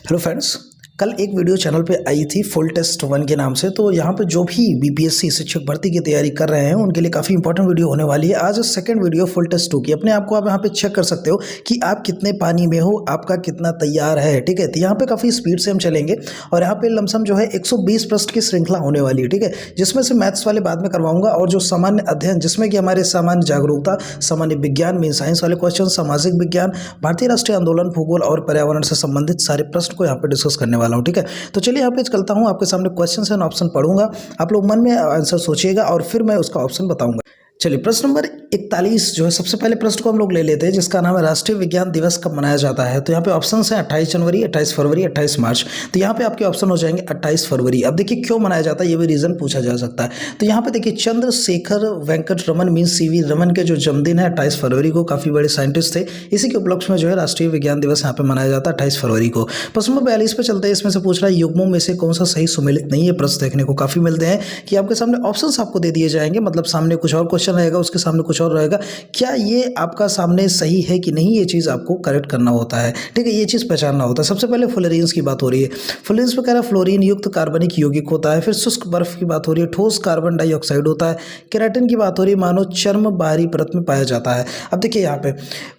Hello friends, कल एक video channel पे आई थी फुल टेस्ट 1 के नाम से। तो यहाँ पे जो भी बीपीएससी शिक्षक भर्ती की तैयारी कर रहे हैं उनके लिए काफ़ी इंपॉर्टेंट वीडियो होने वाली है। आज सेकंड वीडियो फुल टेस्ट 2 की। अपने आप को आप यहाँ पे चेक कर सकते हो कि आप कितने पानी में हो, आपका कितना तैयार है। ठीक है, तो यहाँ पे काफ़ी स्पीड से हम चलेंगे और यहाँ पे लमसम जो है 120 प्रश्न की श्रृंखला होने वाली है। ठीक है, जिसमें से मैथ्स वाले बाद में करवाऊंगा और जो सामान्य अध्ययन जिसमें कि हमारे सामान्य जागरूकता, सामान्य विज्ञान मीन साइंस वाले क्वेश्चन, सामाजिक विज्ञान, भारतीय राष्ट्रीय आंदोलन, भूगोल और पर्यावरण से संबंधित सारे प्रश्न को यहाँ पे डिस्कस करने वाला हूँ। ठीक है, तो चलिए यहाँ पे चलता हूँ, आपके सामने क्वेश्चन एंड ऑप्शन पढ़ूंगा, आप लोग मन में आंसर सोचिएगा और फिर मैं उसका ऑप्शन बताऊंगा। चलिए, प्रश्न नंबर 41 जो है सबसे पहले प्रश्न को हम लोग ले लेते हैं, जिसका नाम है राष्ट्रीय विज्ञान दिवस कब मनाया जाता है। तो यहाँ पे ऑप्शन है 28 जनवरी, 28 फरवरी, 28 मार्च। तो यहाँ पे आपके ऑप्शन हो जाएंगे 28 फरवरी। अब देखिए क्यों मनाया जाता है, ये भी रीजन पूछा जा सकता है। तो यहाँ पे देखिए चंद्रशेखर वेंकट रमन मीन सीवी रमन के जो जन्मदिन है 28 फरवरी को, काफ़ी बड़े साइंटिस्ट थे, इसी के उपलक्ष्य में जो है राष्ट्रीय विज्ञान दिवस यहाँ पे मनाया जाता है 28 फरवरी को। प्रश्न नंबर 42 पे चलते हैं, इसमें से पूछ रहा है युग्मों में से कौन सा सही सुमेलित नहीं है। प्रश्न देखने को काफ़ी मिलते हैं कि आपके सामने ऑप्शन आपको दे दिए जाएंगे, मतलब सामने कुछ और क्वेश्चन रहेगा, उसके सामने कुछ और रहेगा, क्या ये आपका सामने सही है कि नहीं, ये चीज़ आपको करेक्ट करना होता है। ठीक है, ये चीज़ पहचानना होता है। सबसे पहले फ्लोरीन्स की बात हो रही है। फ्लोरीन्स में कह रहा है फ्लोरीन युक्त कार्बनिक यौगिक होता है। फिर शुष्क बर्फ की बात हो रही है, ठोस कार्बन डाइऑक्साइड होता है। केराटिन की बात हो रही है, मानव चर्म बाहरी परत में पाया जाता है। अब देखिए यहाँ पे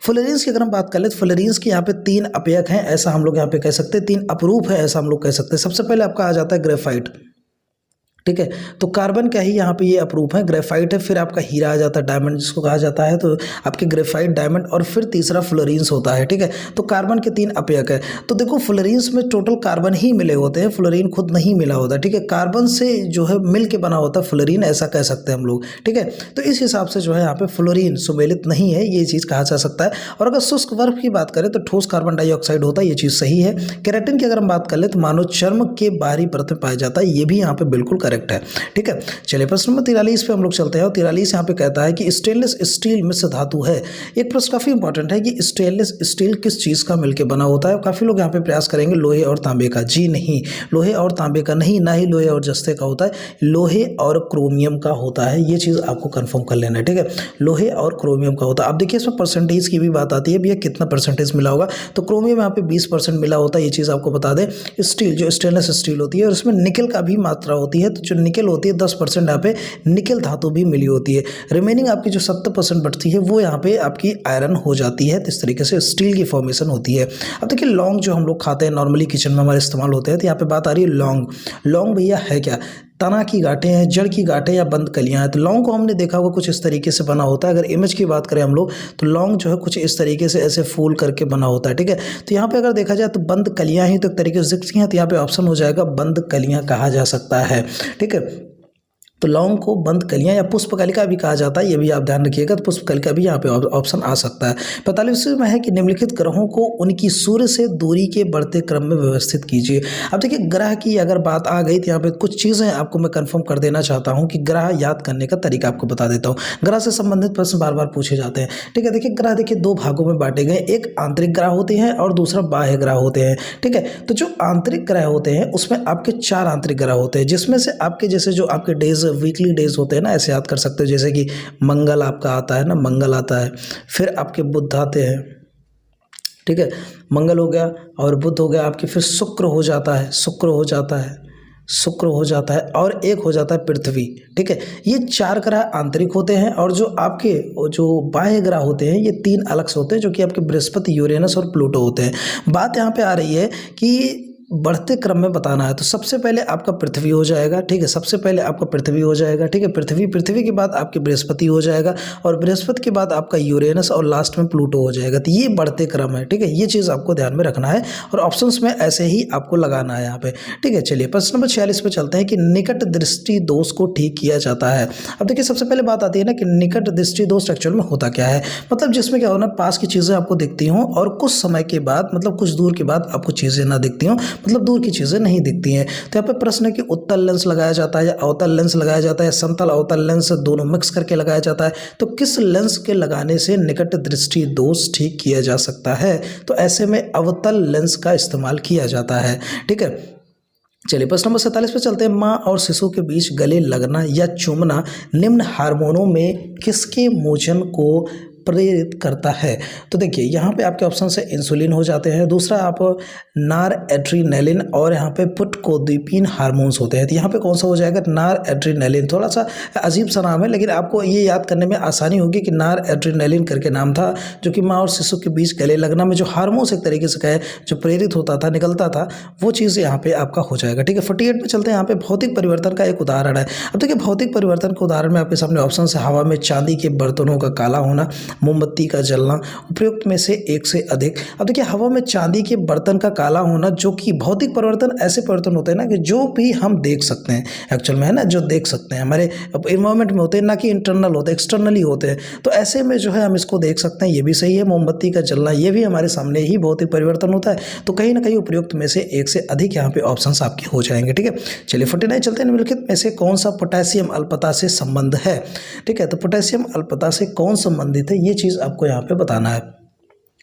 फ्लोरीन्स की अगर हम बात कर ले तो फ्लोरीन्स के यहाँ पे 3 अपयक हैं, ऐसा हम लोग यहाँ पे कह सकते हैं, 3 अपरूप है ऐसा हम लोग कह सकते हैं। सबसे पहले आपका आ जाता है ग्रेफाइट। ठीक है, तो कार्बन का ही यहाँ पे ये अप्रूफ है, ग्रेफाइट है। फिर आपका हीरा आ जाता है, डायमंड जिसको कहा जाता है, तो आपके ग्रेफाइट, डायमंड और फिर तीसरा फ्लोरीन्स होता है। ठीक है, तो कार्बन के 3 अपयक है। तो देखो फ्लोरीन्स में टोटल कार्बन ही मिले होते हैं, फ्लोरीन खुद नहीं मिला होता। ठीक है, कार्बन से जो है मिल के बना होता है फ्लोरीन, ऐसा कह सकते हैं हम लोग। ठीक है, तो इस हिसाब से जो है यहाँ पे फ्लोरीन सुमेलित नहीं है, ये चीज़ कहा जा सकता है। और अगर शुष्क बर्फ की बात करें तो ठोस कार्बन डाइऑक्साइड होता है, ये चीज़ सही है। केराटिन की अगर हम बात कर ले तो मानव चर्म के बाहरी परत में पाया जाता है, ये भी यहाँ पे बिल्कुल करेक्ट है। ठीक है, चलिए प्रश्न नंबर 43 पे हम लोग चलते हैं। और 43 यहाँ पे कहता है कि स्टेनलेस स्टील मिश्र धातु है। एक प्रश्न काफी इंपॉर्टेंट है कि स्टेनलेस स्टील किस चीज का मिलकर बना होता है। काफी लोग यहाँ पे प्रयास करेंगे लोहे और तांबे का। जी नहीं, लोहे और तांबे का नहीं, ना ही लोहे और जस्ते का होता है, लोहे और क्रोमियम का होता है। ये चीज आपको कंफर्म कर लेना है। ठीक है, लोहे और क्रोमियम का होता है। अब देखिए इसमें परसेंटेज की भी बात आती है, भैया कितना परसेंटेज मिला होगा। तो क्रोमियम यहाँ पे 20% मिला होता है, ये चीज आपको बता दें। स्टील जो स्टेनलेस स्टील होती है और उसमें निकल का भी मात्रा होती है, तो जो निकल होती है 10% यहाँ पे निकल धातु भी मिली होती है। रिमेनिंग आपकी जो 70% बचती है वो यहाँ पे आपकी आयरन हो जाती है। तो इस तरीके से स्टील की फॉर्मेशन होती है। अब देखिए लौंग जो हम लोग खाते हैं नॉर्मली किचन में हमारे इस्तेमाल होते हैं, तो यहाँ पे बात आ रही है लौंग। लौंग भैया है क्या, तना की गांठें हैं, जड़ की गांठें या बंद कलियां हैं। तो लौंग को हमने देखा होगा कुछ इस तरीके से बना होता है। अगर इमेज की बात करें हम लोग तो लौंग जो है कुछ इस तरीके से ऐसे फूल करके बना होता है। ठीक है, तो यहाँ पे अगर देखा जाए तो बंद कलियां ही तो एक तरीके से दिखती हैं, तो यहाँ पे ऑप्शन हो जाएगा बंद कलियां कहा जा सकता है। ठीक है, तो लौंग को बंद कलियां या पुष्पकलिका भी कहा जाता है, ये भी आप ध्यान रखिएगा। तो पुष्पकलिका भी यहाँ पे ऑप्शन आ सकता है। 45वें में है कि निम्नलिखित ग्रहों को उनकी सूर्य से दूरी के बढ़ते क्रम में व्यवस्थित कीजिए। अब देखिए ग्रह की अगर बात आ गई तो यहाँ पे कुछ चीज़ें आपको मैं कंफर्म कर देना चाहता हूँ कि ग्रह याद करने का तरीका आपको बता देता हूँ। ग्रह से संबंधित प्रश्न बार बार पूछे जाते हैं। ठीक है, देखिए ग्रह देखिए 2 भागों में बांटे गए, एक आंतरिक ग्रह होते हैं और दूसरा बाह्य ग्रह होते हैं। ठीक है, तो जो आंतरिक ग्रह होते हैं उसमें आपके 4 आंतरिक ग्रह होते हैं, जिसमें से आपके जैसे जो आपके डेज वीकली डेज होते हैं ना, ऐसे याद कर सकते हो। जैसे कि मंगल आपका आता है ना, मंगल आता है, फिर आपके बुध आते हैं। ठीक है, मंगल हो गया और बुध हो गया आपके, फिर शुक्र हो जाता है, शुक्र हो जाता है, शुक्र हो जाता है और एक हो जाता है पृथ्वी। ठीक है, ये 4 ग्रह आंतरिक होते हैं और जो आपके जो बाह्य ग्रह होते हैं ये 3 अलग से होते हैं, जो कि आपके बृहस्पति, यूरेनस और प्लूटो होते हैं। बात यहाँ पे आ रही है कि बढ़ते क्रम में बताना है, तो सबसे पहले आपका पृथ्वी हो जाएगा। ठीक है, सबसे पहले आपका पृथ्वी हो जाएगा। ठीक है, पृथ्वी के बाद आपके बृहस्पति हो जाएगा और बृहस्पति के बाद आपका यूरेनस और लास्ट में प्लूटो हो जाएगा। तो ये बढ़ते क्रम है। ठीक है, ये चीज़ आपको ध्यान में रखना है और ऑप्शंस में ऐसे ही आपको लगाना है यहाँ पे। ठीक है, चलिए प्रश्न नंबर 46 पे चलते हैं कि निकट दृष्टि दोष को ठीक किया जाता है। अब देखिए सबसे पहले बात आती है ना कि निकट दृष्टि दोष एक्चुअल में होता क्या है, मतलब जिसमें क्या होना, पास की चीज़ें आपको दिखती हों और कुछ समय के बाद मतलब कुछ दूर के बाद आपको चीज़ें ना दिखती हों, मतलब दूर की चीज़ें नहीं दिखती हैं। तो यहाँ पे प्रश्न है कि उत्तल लेंस लगाया जाता है या अवतल लेंस लगाया जाता है, समतल अवतल लेंस दोनों मिक्स करके लगाया जाता है। तो किस लेंस के लगाने से निकट दृष्टि दोष ठीक किया जा सकता है, तो ऐसे में अवतल लेंस का इस्तेमाल किया जाता है। ठीक है, चलिए प्रश्न नंबर 47 पे चलते हैं। माँ और शिशु के बीच गले लगना या चूमना निम्न हार्मोनों में किसके मोचन को प्रेरित करता है? तो देखिए यहाँ पे आपके ऑप्शन से इंसुलिन हो जाते हैं, दूसरा आप नार एड्रीनेलिन, और यहाँ पे पुटकोदिपिन हार्मोन्स होते हैं। तो यहाँ पे कौन सा हो जाएगा? नार एड्रीनेलिन। थोड़ा सा अजीब सा नाम है, लेकिन आपको ये याद करने में आसानी होगी कि नार एड्रीनेलिन करके नाम था, जो कि माँ और शिशु के बीच गले लगना में जो हार्मोन्स एक तरीके से कहे जो प्रेरित होता था, निकलता था, वो चीज़ यहाँ पे आपका हो जाएगा। ठीक है, 48 में चलते हैं। यहाँ पे भौतिक परिवर्तन का एक उदाहरण है। अब देखिए भौतिक परिवर्तन के उदाहरण में आपके सामने ऑप्शन है हवा में चांदी के बर्तनों का काला होना, मोमबत्ती का जलना, उपयुक्त में से एक से अधिक। अब देखिए हवा में चांदी के बर्तन का काला होना, जो कि भौतिक परिवर्तन ऐसे परिवर्तन होते हैं ना कि जो भी हम देख सकते हैं एक्चुअल में, है ना, जो देख सकते हैं हमारे इन्वायरमेंट में होते हैं, ना कि इंटरनल होते हैं, एक्सटर्नली होते हैं। तो ऐसे में जो है हम इसको देख सकते हैं, ये भी सही है। मोमबत्ती का जलना, ये भी हमारे सामने ही भौतिक परिवर्तन होता है। तो कहीं ना कहीं उपयुक्त में से एक से अधिक यहाँ पे ऑप्शंस आपके हो जाएंगे। ठीक है, चलिए 49 चलते हैं। निम्नलिखित में से कौन सा पोटेशियम अल्पता से संबंध है? ठीक है, तो पोटेशियम अल्पता से कौन संबंधित है, ये चीज़ आपको यहाँ पे बताना है।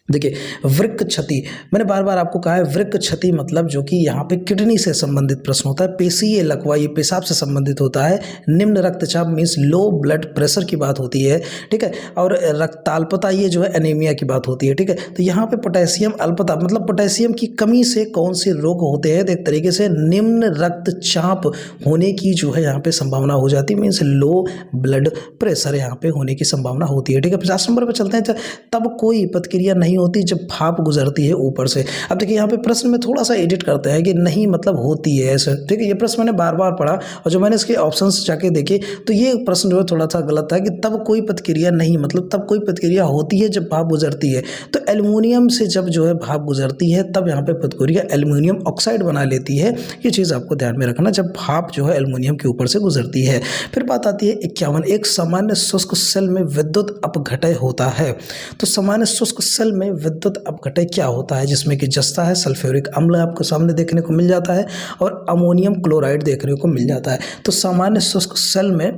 देखिए वृक्क क्षति, मैंने बार बार आपको कहा है वृक्क क्षति मतलब जो कि यहाँ पे किडनी से संबंधित प्रश्न होता है। पेशीय लकवा, ये पेशाब से संबंधित होता है। निम्न रक्तचाप मीन्स लो ब्लड प्रेशर की बात होती है। ठीक है, और रक्ताल्पता, ये जो है एनीमिया की बात होती है। ठीक है, तो यहाँ पे पोटेशियम अल्पता मतलब पोटेशियम की कमी से कौन से रोग होते हैं? तो एक तरीके से निम्न रक्तचाप होने की जो है यहाँ पे संभावना हो जाती है, मीन्स लो ब्लड प्रेशर यहाँ पे होने की संभावना होती है। ठीक है, 50 नंबर पर चलते हैं। तब कोई प्रतिक्रिया नहीं होती जब भाप गुजरती है ऊपर से। अब देखिए यहाँ पे प्रश्न में थोड़ा सा एडिट करते हैं कि नहीं मतलब होती है ऐसे। ठीक है, ये प्रश्न मैंने बार बार पढ़ा और जो मैंने इसके ऑप्शंस जाके देखे तो ये प्रश्न जो है थोड़ा सा गलत था कि तब कोई प्रतिक्रिया नहीं मतलब तब कोई प्रतिक्रिया होती है जब भाप गुजरती है। तो एल्युमिनियम से जब जो है भाप गुजरती है तब यहाँ पे प्रतिक्रिया एल्युमिनियम ऑक्साइड बना लेती है। ये चीज़ आपको ध्यान में रखना, जब भाप जो है एल्युमिनियम के ऊपर से गुजरती है। फिर बात आती है 51, एक सामान्य शुष्क सेल में विद्युत अपघटय होता है। तो सामान्य शुष्क सेल में विद्युत अपघटय क्या होता है? जिसमें कि जस्ता है, सल्फ्यूरिक अम्ल आपको सामने देखने को मिल जाता है और अमोनियम क्लोराइड देखने को मिल जाता है। तो सामान्य शुष्क सेल में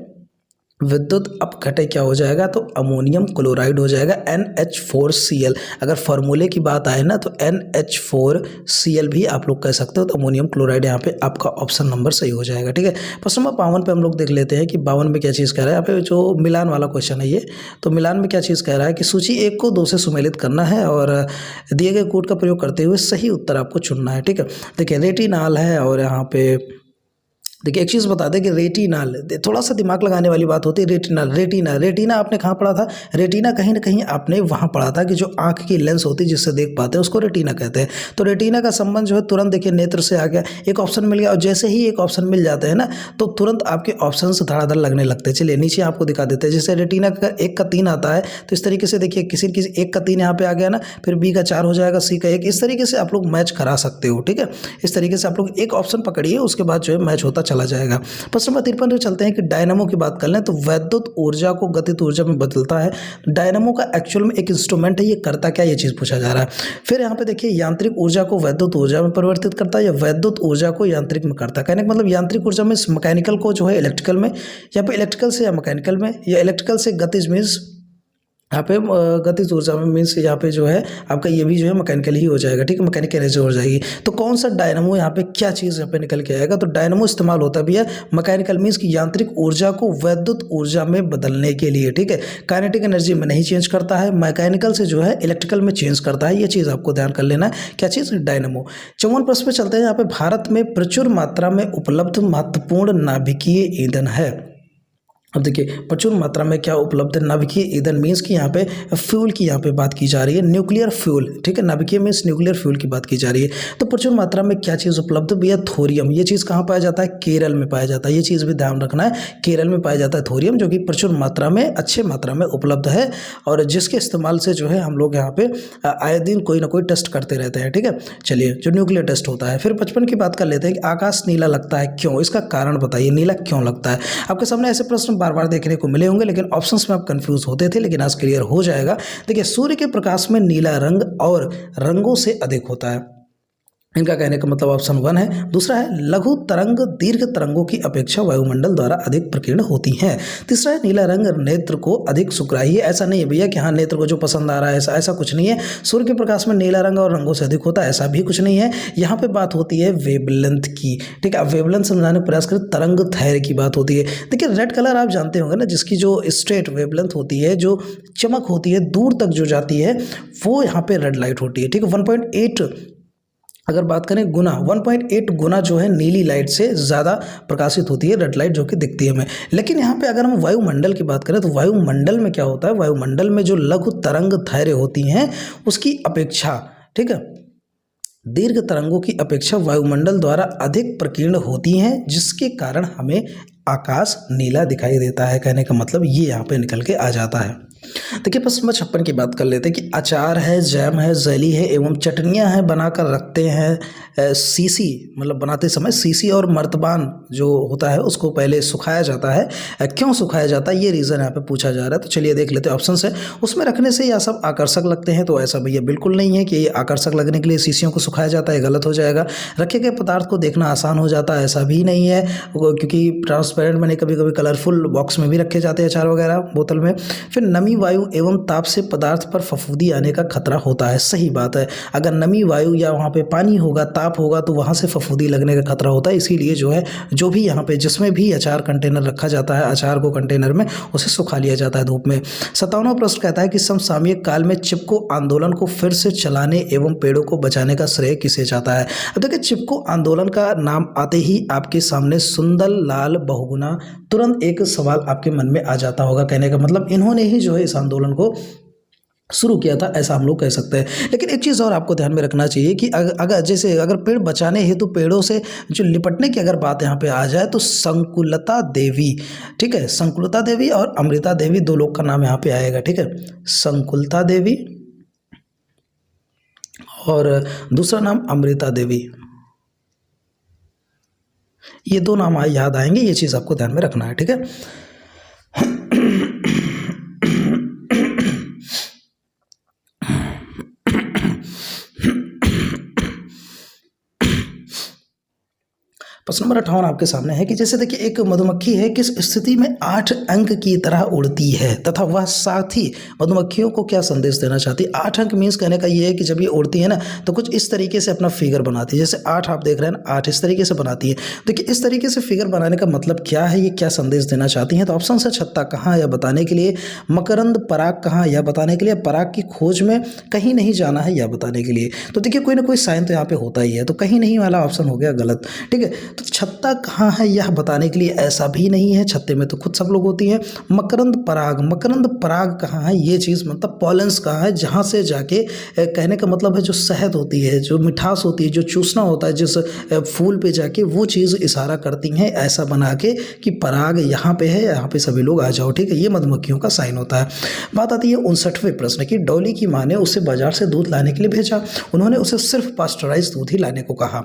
विद्युत अपघटय क्या हो जाएगा? तो अमोनियम क्लोराइड हो जाएगा, NH4Cl। अगर फार्मूले की बात आए ना तो NH4Cl भी आप लोग कह सकते हो। तो अमोनियम क्लोराइड यहाँ पे आपका ऑप्शन नंबर सही हो जाएगा। ठीक है, प्रश्न नंबर 52 पे हम लोग देख लेते हैं कि 52 में क्या चीज़ कह रहा है। यहाँ पे जो मिलान वाला क्वेश्चन है ये, तो मिलान में क्या चीज़ कह रहा है कि सूची 1 को 2 से सुमेलित करना है और दिए गए कोड का प्रयोग करते हुए सही उत्तर आपको चुनना है। ठीक है, देखिए रेटिनाल है और यहाँ पे देखिए एक चीज़ बता दें कि रेटिनाल, थोड़ा सा दिमाग लगाने वाली बात होती है। रेटिना आपने कहाँ पढ़ा था? रेटिना कहीं ना कहीं आपने वहाँ पढ़ा था कि जो आँख की लेंस होती है जिससे देख पाते हैं उसको रेटिना कहते हैं। तो रेटिना का संबंध जो है तुरंत देखिए नेत्र से आ गया, एक ऑप्शन मिल गया और जैसे ही एक ऑप्शन मिल जाता है ना तो तुरंत आपके ऑप्शन से धड़ाधड़ लगने लगते हैं। चलिए नीचे आपको दिखा देते हैं। जैसे रेटिना का 1 का 3 आता है तो इस तरीके से देखिए किसी 1 का 3 यहाँ पे आ गया ना, फिर B का 4 हो जाएगा, C का 1, इस तरीके से आप लोग मैच करा सकते हो। ठीक है, इस तरीके से आप लोग एक ऑप्शन पकड़िए, उसके बाद जो है मैच होता चला जाएगा। प्रश्न नंबर 53 में चलते हैं कि डायनामो की बात कर लें तो वैद्युत ऊर्जा को गतिज ऊर्जा में बदलता है। डायनामो का एक्चुअल में एक इंस्ट्रूमेंट है, ये करता क्या, ये चीज़ पूछा जा रहा है। फिर यहाँ पे देखिए यांत्रिक ऊर्जा को वैद्युत ऊर्जा में परिवर्तित करता है या वैद्युत ऊर्जा को यांत्रिक में करता है। कहने का मतलब यांत्रिक ऊर्जा में मैकेनिकल को जो है इलेक्ट्रिकल में, या पे इलेक्ट्रिकल से या मैकेनिकल में, या इलेक्ट्रिकल से गतिज मीन्स यहाँ पे गतिज ऊर्जा में मीन्स यहाँ पे जो है आपका ये भी जो है मैकेनिकल ही हो जाएगा। ठीक है, मैकेनिकल एनर्जी हो जाएगी। तो कौन सा डायनामो यहाँ पे क्या चीज़ यहाँ पे निकल के आएगा? तो डायनामो इस्तेमाल होता भी है मैकेनिकल मीन्स की यांत्रिक ऊर्जा को वैद्युत ऊर्जा में बदलने के लिए। ठीक है, काइनेटिक एनर्जी में नहीं चेंज करता है, मैकेनिकल से जो है इलेक्ट्रिकल में चेंज करता है। ये चीज़ आपको ध्यान कर लेना है। क्या चीज़? डायनामो। 54 प्रश्न पे चलते हैं। यहाँ पे भारत में प्रचुर मात्रा में उपलब्ध महत्वपूर्ण नाभिकीय ईंधन है। अब देखिए प्रचुर मात्रा में क्या उपलब्ध है? नाभिकीय ईंधन मीन्स कि यहाँ पे फ्यूल की यहाँ पे बात की जा रही है, न्यूक्लियर फ्यूल। ठीक है, नाभिकीय मीन्स न्यूक्लियर फ्यूल की बात की जा रही है। तो प्रचुर मात्रा में क्या चीज़ उपलब्ध भी है? थोरियम। ये चीज़ कहाँ पाया जाता है? केरल में पाया जाता है। ये चीज़ भी ध्यान रखना है, केरल में पाया जाता है थोरियम, जो कि प्रचुर मात्रा में, अच्छे मात्रा में उपलब्ध है और जिसके इस्तेमाल से जो है हम लोग यहाँ पे आए दिन कोई ना कोई टेस्ट करते रहते हैं। ठीक है, चलिए जो न्यूक्लियर टेस्ट होता है। फिर 55 की बात कर लेते हैं कि आकाश नीला लगता है क्यों? इसका कारण बताइए, नीला क्यों लगता है? आपके सामने ऐसे प्रश्न बार बार देखने को मिले होंगे, लेकिन ऑप्शंस में आप कंफ्यूज होते थे, लेकिन आज क्लियर हो जाएगा। देखिए सूर्य के प्रकाश में नीला रंग और रंगों से अधिक होता है। इनका कहने का मतलब ऑप्शन 1 है। दूसरा है लघु तरंग दीर्घ तरंगों की अपेक्षा वायुमंडल द्वारा अधिक प्रकीर्ण होती हैं। तीसरा है नीला रंग नेत्र को अधिक सुखराही है। ऐसा नहीं है भैया कि हाँ नेत्र को जो पसंद आ रहा है, ऐसा कुछ नहीं है। सूर्य के प्रकाश में नीला रंग और रंगों से अधिक होता है, ऐसा भी कुछ नहीं है। यहाँ पे बात होती है वेवलेंथ की। ठीक है, अब वेवलेंथ समझाने का प्रयास करें, तरंग दैर्घ्य की बात होती है। देखिए रेड कलर आप जानते होंगे ना, जिसकी जो स्ट्रेट वेवलेंथ होती है, जो चमक होती है दूर तक जो जाती है, वो यहाँ पे रेड लाइट होती है। ठीक है, 1.8 अगर बात करें गुना, 1.8 गुना जो है नीली लाइट से ज़्यादा प्रकाशित होती है रेड लाइट जो कि दिखती है हमें। लेकिन यहाँ पे अगर हम वायुमंडल की बात करें तो वायुमंडल में क्या होता है, वायुमंडल में जो लघु तरंग दैर्घ्य होती हैं उसकी अपेक्षा, ठीक है, दीर्घ तरंगों की अपेक्षा वायुमंडल द्वारा अधिक प्रकीर्ण होती हैं, जिसके कारण हमें आकाश नीला दिखाई देता है। कहने का मतलब ये यहाँ पे निकल के आ जाता है। देखिए प्रश्न नंबर 56 की बात कर लेते हैं कि अचार है, जैम है, जेली है एवं चटनियाँ हैं बनाकर रखते हैं सीसी, मतलब बनाते समय सीसी और मर्तबान जो होता है उसको पहले सुखाया जाता है। क्यों सुखाया जाता है, ये रीज़न यहाँ पे पूछा जा रहा है। तो चलिए देख लेते हैं ऑप्शन है। उसमें रखने से यह सब आकर्षक लगते हैं, तो ऐसा भैया बिल्कुल नहीं है कि ये आकर्षक लगने के लिए सीसियों को सुखाया जाता है, गलत हो जाएगा। रखे गए पदार्थ को देखना आसान हो जाता है, ऐसा भी नहीं है, क्योंकि ट्रांसपेरेंट बने कभी कभी कलरफुल बॉक्स में भी रखे जाते हैं अचार वगैरह बोतल में। फिर नमी वायु एवं ताप से पदार्थ पर फफूंदी आने का खतरा होता है, सही बात है। अगर नमी वायु या वहाँ पे पानी होगा, ताप होगा, तो वहाँ से फफूंदी लगने का खतरा होता है। इसीलिए जो है जो भी यहाँ पे जिसमें भी अचार कंटेनर रखा जाता है, अचार को कंटेनर में उसे सुखा लिया जाता है धूप में। 57वां प्रश्न कहता है कि समसामयिक काल में चिपको आंदोलन को फिर से चलाने एवं पेड़ों को बचाने का श्रेय किसे जाता है। अब देखिए चिपको आंदोलन का नाम आते ही आपके सामने सुंदर लाल बहुगुणा तुरंत एक सवाल आपके मन में आ जाता होगा। कहने का मतलब इन्होंने ही जो है इस आंदोलन को शुरू किया था, ऐसा हम लोग कह सकते हैं। लेकिन एक चीज़ और आपको ध्यान में रखना चाहिए कि अगर पेड़ बचाने हेतु पेड़ों से जो लिपटने की अगर बात यहाँ पे आ जाए तो संकुलता देवी, ठीक है, संकुलता देवी और अमृता देवी दो लोग का नाम यहाँ पे आएगा। ठीक है, संकुलता देवी और दूसरा नाम अमृता देवी, ये दो नाम याद आएंगे, ये चीज़ आपको ध्यान में रखना है। ठीक है, प्रश्न नंबर 58 आपके सामने है कि जैसे देखिए एक मधुमक्खी है, किस स्थिति में 8 अंक की तरह उड़ती है तथा वह साथ ही मधुमक्खियों को क्या संदेश देना चाहती है। 8 अंक मीन्स कहने का ये है कि जब ये उड़ती है ना तो कुछ इस तरीके से अपना फिगर बनाती है, जैसे 8 आप देख रहे हैं ना, 8 इस तरीके से बनाती है। देखिए इस तरीके से फिगर बनाने का मतलब क्या है, ये क्या संदेश देना चाहती हैं। तो ऑप्शन है छत्ता कहाँ या बताने के लिए, मकरंद पराग कहाँ या बताने के लिए, पराग की खोज में कहीं नहीं जाना है या बताने के लिए। तो देखिए कोई ना कोई साइन तो यहाँ पे होता ही है, तो कहीं नहीं वाला ऑप्शन हो गया गलत। ठीक है, तो छत्ता कहाँ है यह बताने के लिए, ऐसा भी नहीं है, छत्ते में तो खुद सब लोग होती हैं। मकरंद पराग कहाँ है, ये चीज़ मतलब पॉलेंस कहाँ है, जहाँ से जाके कहने का मतलब है जो शहद होती है, जो मिठास होती है, जो चूसना होता है जिस फूल पे जाके, वो चीज़ इशारा करती हैं ऐसा बना के कि पराग यहाँ पे है, यहाँ पे सभी लोग आ जाओ। ठीक है, ये मधुमक्खियों का साइन होता है। बात आती है 59वें प्रश्न की। डॉली की माँ ने उसे बाजार से दूध लाने के लिए भेजा, उन्होंने उसे सिर्फ पास्चराइज दूध ही लाने को कहा।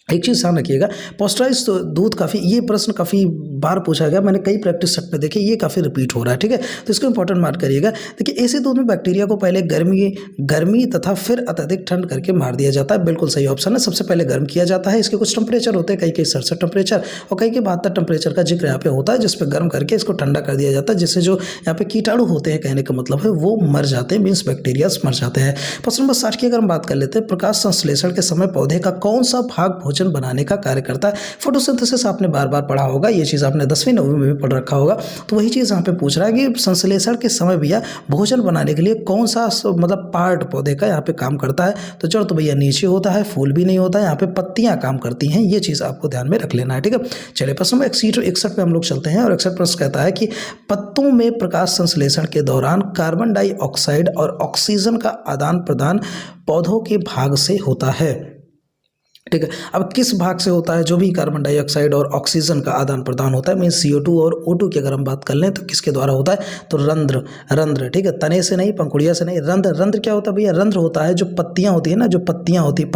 एक चीज़ ध्यान रखिएगा, पास्चराइज दूध काफ़ी, ये प्रश्न काफ़ी बार पूछा गया, मैंने कई प्रैक्टिस सेट में देखे, ये काफ़ी रिपीट हो रहा है। ठीक है, तो इसको इंपॉर्टेंट मार्क करिएगा। देखिए ऐसे दूध में बैक्टीरिया को पहले गर्मी तथा फिर अत्यधिक ठंड करके मार दिया जाता है। बिल्कुल सही ऑप्शन है, सबसे पहले गर्म किया जाता है। इसके कुछ टेम्परेचर होते हैं, कई 67 टेम्परेचर और कई के 72 टेम्परेचर का जिक्र यहाँ पे होता है, जिस पर गर्म करके इसको ठंडा कर दिया जाता है, जिससे जो यहाँ पे कीटाणु होते हैं, कहने का मतलब है वो मर जाते हैं, मीन्स बैक्टीरिया मर जाते हैं। प्रश्न नंबर 60 की अगर हम बात कर लेते हैं, प्रकाश संश्लेषण के समय पौधे का कौन सा भाग भोजन बनाने का कार्य करता है। फोटोसिंथेसिस आपने बार बार पढ़ा होगा, ये चीज़ आपने 10वीं 9वीं में भी पढ़ रखा होगा। तो वही चीज़ यहाँ पे पूछ रहा है कि संश्लेषण के समय भैया भोजन बनाने के लिए कौन सा मतलब पार्ट पौधे का यहाँ पे काम करता है। तो जड़ तो भैया नीचे होता है, फूल भी नहीं होता है, यहाँ पे पत्तियाँ काम करती हैं, ये चीज़ आपको ध्यान में रख लेना है। ठीक है, चलिए प्रश्न नंबर 61 पे हम लोग चलते हैं और 61 प्रश्न कहता है कि पत्तों में प्रकाश संश्लेषण के दौरान कार्बन डाइऑक्साइड और ऑक्सीजन का आदान प्रदान पौधों के भाग से होता है। ठीक है। अब किस भाग से होता है? जो भी कार्बन डाइऑक्साइड और ऑक्सीजन का आदान प्रदान होता है, मीन CO2 और O2 की अगर हम बात कर लें तो किसके द्वारा होता है? तो रंध्र, ठीक है। तने से नहीं, पंखुड़िया से नहीं, रंध्र क्या होता है भैया? रंध्र होता है जो पत्तियां होती है ना, जो पत्तियां होती है,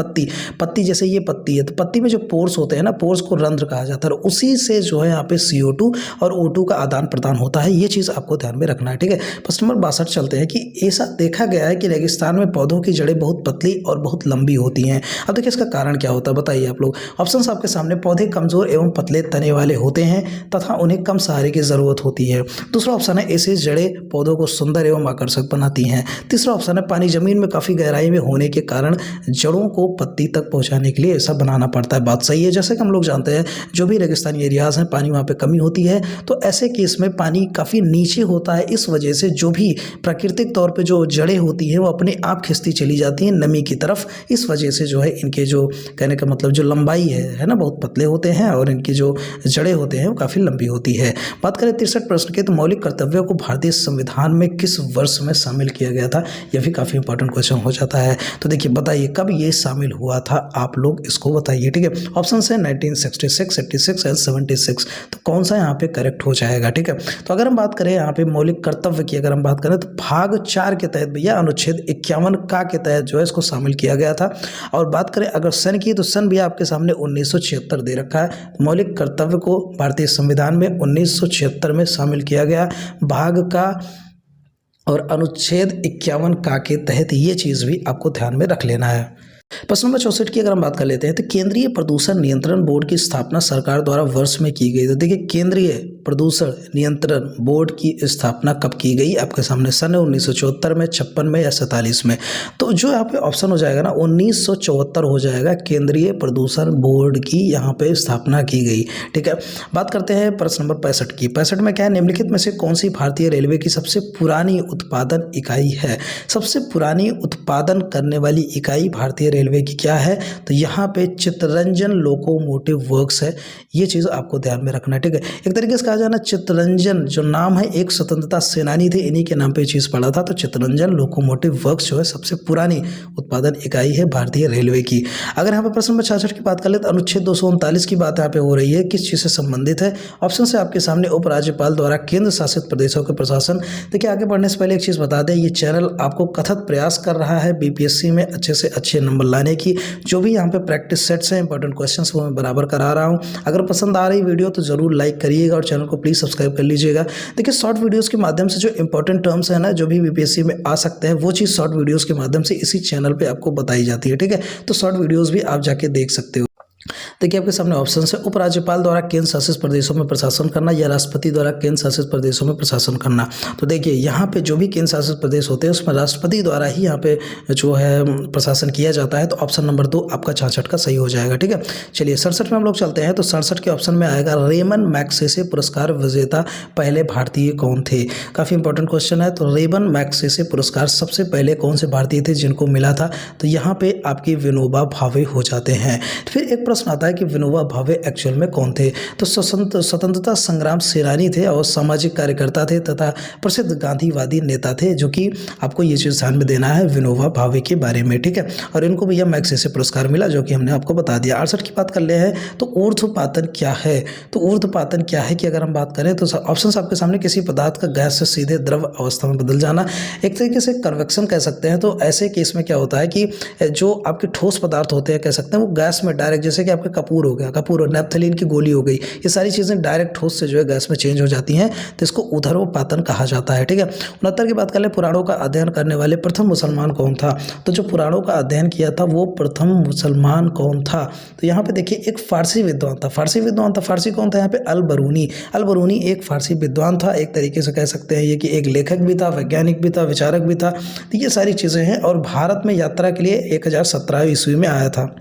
पत्ती जैसे ये पत्ती है तो पत्ती में जो पोर्स होते हैं ना, पोर्स को रंध्र कहा जाता है और उसी से जो है यहाँ पे CO2 और O2 का आदान प्रदान होता है। ये चीज़ आपको ध्यान में रखना है, ठीक है। प्रश्न नंबर 62 चलते हैं कि ऐसा देखा गया है कि रेगिस्तान में पौधों की जड़ें बहुत पतली और बहुत लंबी होती हैं। अब देखिए इसका कारण क्या होता है, बताइए आप लोग। ऑप्शंस आपके सामने, पौधे कमजोर एवं पतले तने वाले होते हैं तथा उन्हें कम सहारे की जरूरत होती है। दूसरा ऑप्शन है, ऐसे जड़ें पौधों को सुंदर एवं आकर्षक बनाती हैं। तीसरा ऑप्शन है, पानी जमीन में काफी गहराई में होने के कारण जड़ों को पत्ती तक पहुंचाने के लिए ऐसा बनाना पड़ता है। बात सही है। जैसे कि हम लोग जानते हैं जो भी रेगिस्तानी एरियाज हैं, पानी वहाँ पे कमी होती है, तो ऐसे केस में पानी काफी नीचे होता है। इस वजह से जो भी प्राकृतिक तौर पे जो जड़ें होती हैं वो अपने आप खिंचती चली जाती हैं नमी की तरफ। इस वजह से जो है इनके जो कहने का मतलब जो लंबाई है ना, बहुत पतले होते हैं और इनकी जो जड़ें होते हैं वो काफ़ी लंबी होती है। बात करें 63 प्रश्न के, तो मौलिक कर्तव्यों को भारतीय संविधान में किस वर्ष में शामिल किया गया था? यह भी काफ़ी इंपॉर्टेंट क्वेश्चन हो जाता है। तो देखिए बताइए कब ये शामिल हुआ था, आप लोग इसको बताइए, ठीक है। ऑप्शन है 1966, 86 एंड 76। तो कौन सा यहाँ पे करेक्ट हो जाएगा, ठीक है। तो अगर हम बात करें यहाँ पे मौलिक कर्तव्य की, अगर हम बात करें तो भाग 4 के तहत भैया अनुच्छेद 51 का के तहत जो है इसको शामिल किया गया था। और बात करें अगर सन की, तो सन भी आपके सामने 1976 दे रखा है। मौलिक कर्तव्य को भारतीय संविधान में 1976 में शामिल किया गया भाग का और अनुच्छेद 51 का के तहत। ये चीज़ भी आपको ध्यान में रख लेना है। प्रश्न नंबर 64 की अगर हम बात कर लेते हैं, तो केंद्रीय प्रदूषण नियंत्रण बोर्ड की स्थापना सरकार द्वारा वर्ष में की गई। तो देखिए केंद्रीय प्रदूषण नियंत्रण बोर्ड की स्थापना कब की गई? आपके सामने सन 1974 में, 56 में या 47 में। तो जो यहाँ पे ऑप्शन हो जाएगा ना 1974 हो जाएगा। केंद्रीय प्रदूषण बोर्ड की यहाँ पे स्थापना की गई, ठीक है। बात करते हैं प्रश्न नंबर 65 की। 65 में क्या है, निम्नलिखित में से कौन सी भारतीय रेलवे की सबसे पुरानी उत्पादन इकाई है? सबसे पुरानी उत्पादन करने वाली इकाई भारतीय रेलवे की क्या है? तो यहाँ पे चित्तरंजन लोकोमोटिव वर्क्स है। ये चीज़ आपको ध्यान में रखना है, ठीक है। एक तरीके से कहा जाए ना, चित्तरंजन जो नाम है एक स्वतंत्रता सेनानी थे, इन्हीं के नाम पे चीज़ पड़ा था। तो चित्तरंजन लोकोमोटिव वर्क्स जो है सबसे पुरानी उत्पादन इकाई है भारतीय रेलवे की। अगर यहाँ पे प्रश्न नंबर 66 की बात कर ले, तो अनुच्छेद 239 की बात यहाँ पे हो रही है, किस चीज़ से संबंधित है? ऑप्शन से आपके सामने उपराज्यपाल द्वारा केंद्र शासित प्रदेशों के प्रशासन। देखिए आगे बढ़ने से पहले एक चीज़ बता दें, ये चैनल आपको कथन प्रयास कर रहा है BPSC में अच्छे से अच्छे नंबर लाने की। जो भी यहाँ पे प्रैक्टिस सेट्स हैं, इंपॉर्टेंट क्वेश्चंस वो मैं बराबर करा रहा हूँ। अगर पसंद आ रही वीडियो तो जरूर लाइक करिएगा और चैनल को प्लीज़ सब्सक्राइब कर लीजिएगा। देखिए शॉर्ट वीडियोस के माध्यम से जो इंपॉर्टेंट टर्म्स है ना, जो भी BPSC में आ सकते हैं, वो चीज़ शॉर्ट वीडियोस के माध्यम से इसी चैनल पे आपको बताई जाती है, ठीक है। तो शॉर्ट वीडियोस भी आप जाके देख सकते हो। देखिए आपके सामने ऑप्शन है, उपराज्यपाल द्वारा केंद्र शासित प्रदेशों में प्रशासन करना या राष्ट्रपति द्वारा केंद्र शासित प्रदेशों में प्रशासन करना। तो देखिए यहाँ पे जो भी केंद्र शासित प्रदेश होते हैं उसमें राष्ट्रपति द्वारा ही यहाँ पे जो है प्रशासन किया जाता है। तो ऑप्शन नंबर 2 आपका 66 का सही हो जाएगा, ठीक है। चलिए 67 में हम लोग चलते हैं। तो 67 के ऑप्शन में आएगा रेमन मैग्सेसे पुरस्कार विजेता पहले भारतीय कौन थे? काफ़ी इंपॉर्टेंट क्वेश्चन है। तो रेमन मैग्सेसे पुरस्कार सबसे पहले कौन से भारतीय थे जिनको मिला था? तो यहाँ पे आपके विनोबा भावे हो जाते हैं। फिर एक प्रश्न आता है कि विनोबा भावे एक्चुअल में कौन थे? तो स्वतंत्रता संग्राम सेनानी थे और सामाजिक कार्यकर्ता थे तथा प्रसिद्ध गांधीवादी नेता थे, जो कि आपको ये चीज़ ध्यान में देना है विनोबा भावे के बारे में, ठीक है। और इनको भैया मैग्सेसे पुरस्कार मिला, जो कि हमने आपको बता दिया। 68 की बात कर ले हैं, तो ऊर्ध्वपातन क्या है? तो ऊर्ध्वपातन क्या है कि अगर हम बात करें तो ऑप्शन आपके सामने, किसी पदार्थ का गैस से सीधे द्रव अवस्था में बदल जाना, एक तरीके से कन्वेक्शन कह सकते हैं। तो ऐसे केस में क्या होता है कि जो आपके ठोस पदार्थ होते हैं, कह सकते हैं, वो गैस में डायरेक्ट, जैसे कि आपका कपूर हो गया, कपूर और नैप्थलीन की गोली हो गई, ये सारी चीज़ें डायरेक्ट ठोस से जो है गैस में चेंज हो जाती हैं। तो इसको ऊर्ध्वपातन कहा जाता है, ठीक है। 69 की बात कर ले, पुराणों का अध्ययन करने वाले प्रथम मुसलमान कौन था? तो जो पुराणों का अध्ययन किया था वो प्रथम मुसलमान कौन था? तो यहाँ पे देखिए एक फारसी विद्वान था। फारसी कौन था यहाँ पे? अल बरूनी एक फारसी विद्वान था। एक तरीके से कह सकते हैं ये कि एक लेखक भी था, वैज्ञानिक भी था, विचारक भी था। तो ये सारी चीज़ें हैं। और भारत में यात्रा के लिए 1017 ईस्वी में आया था।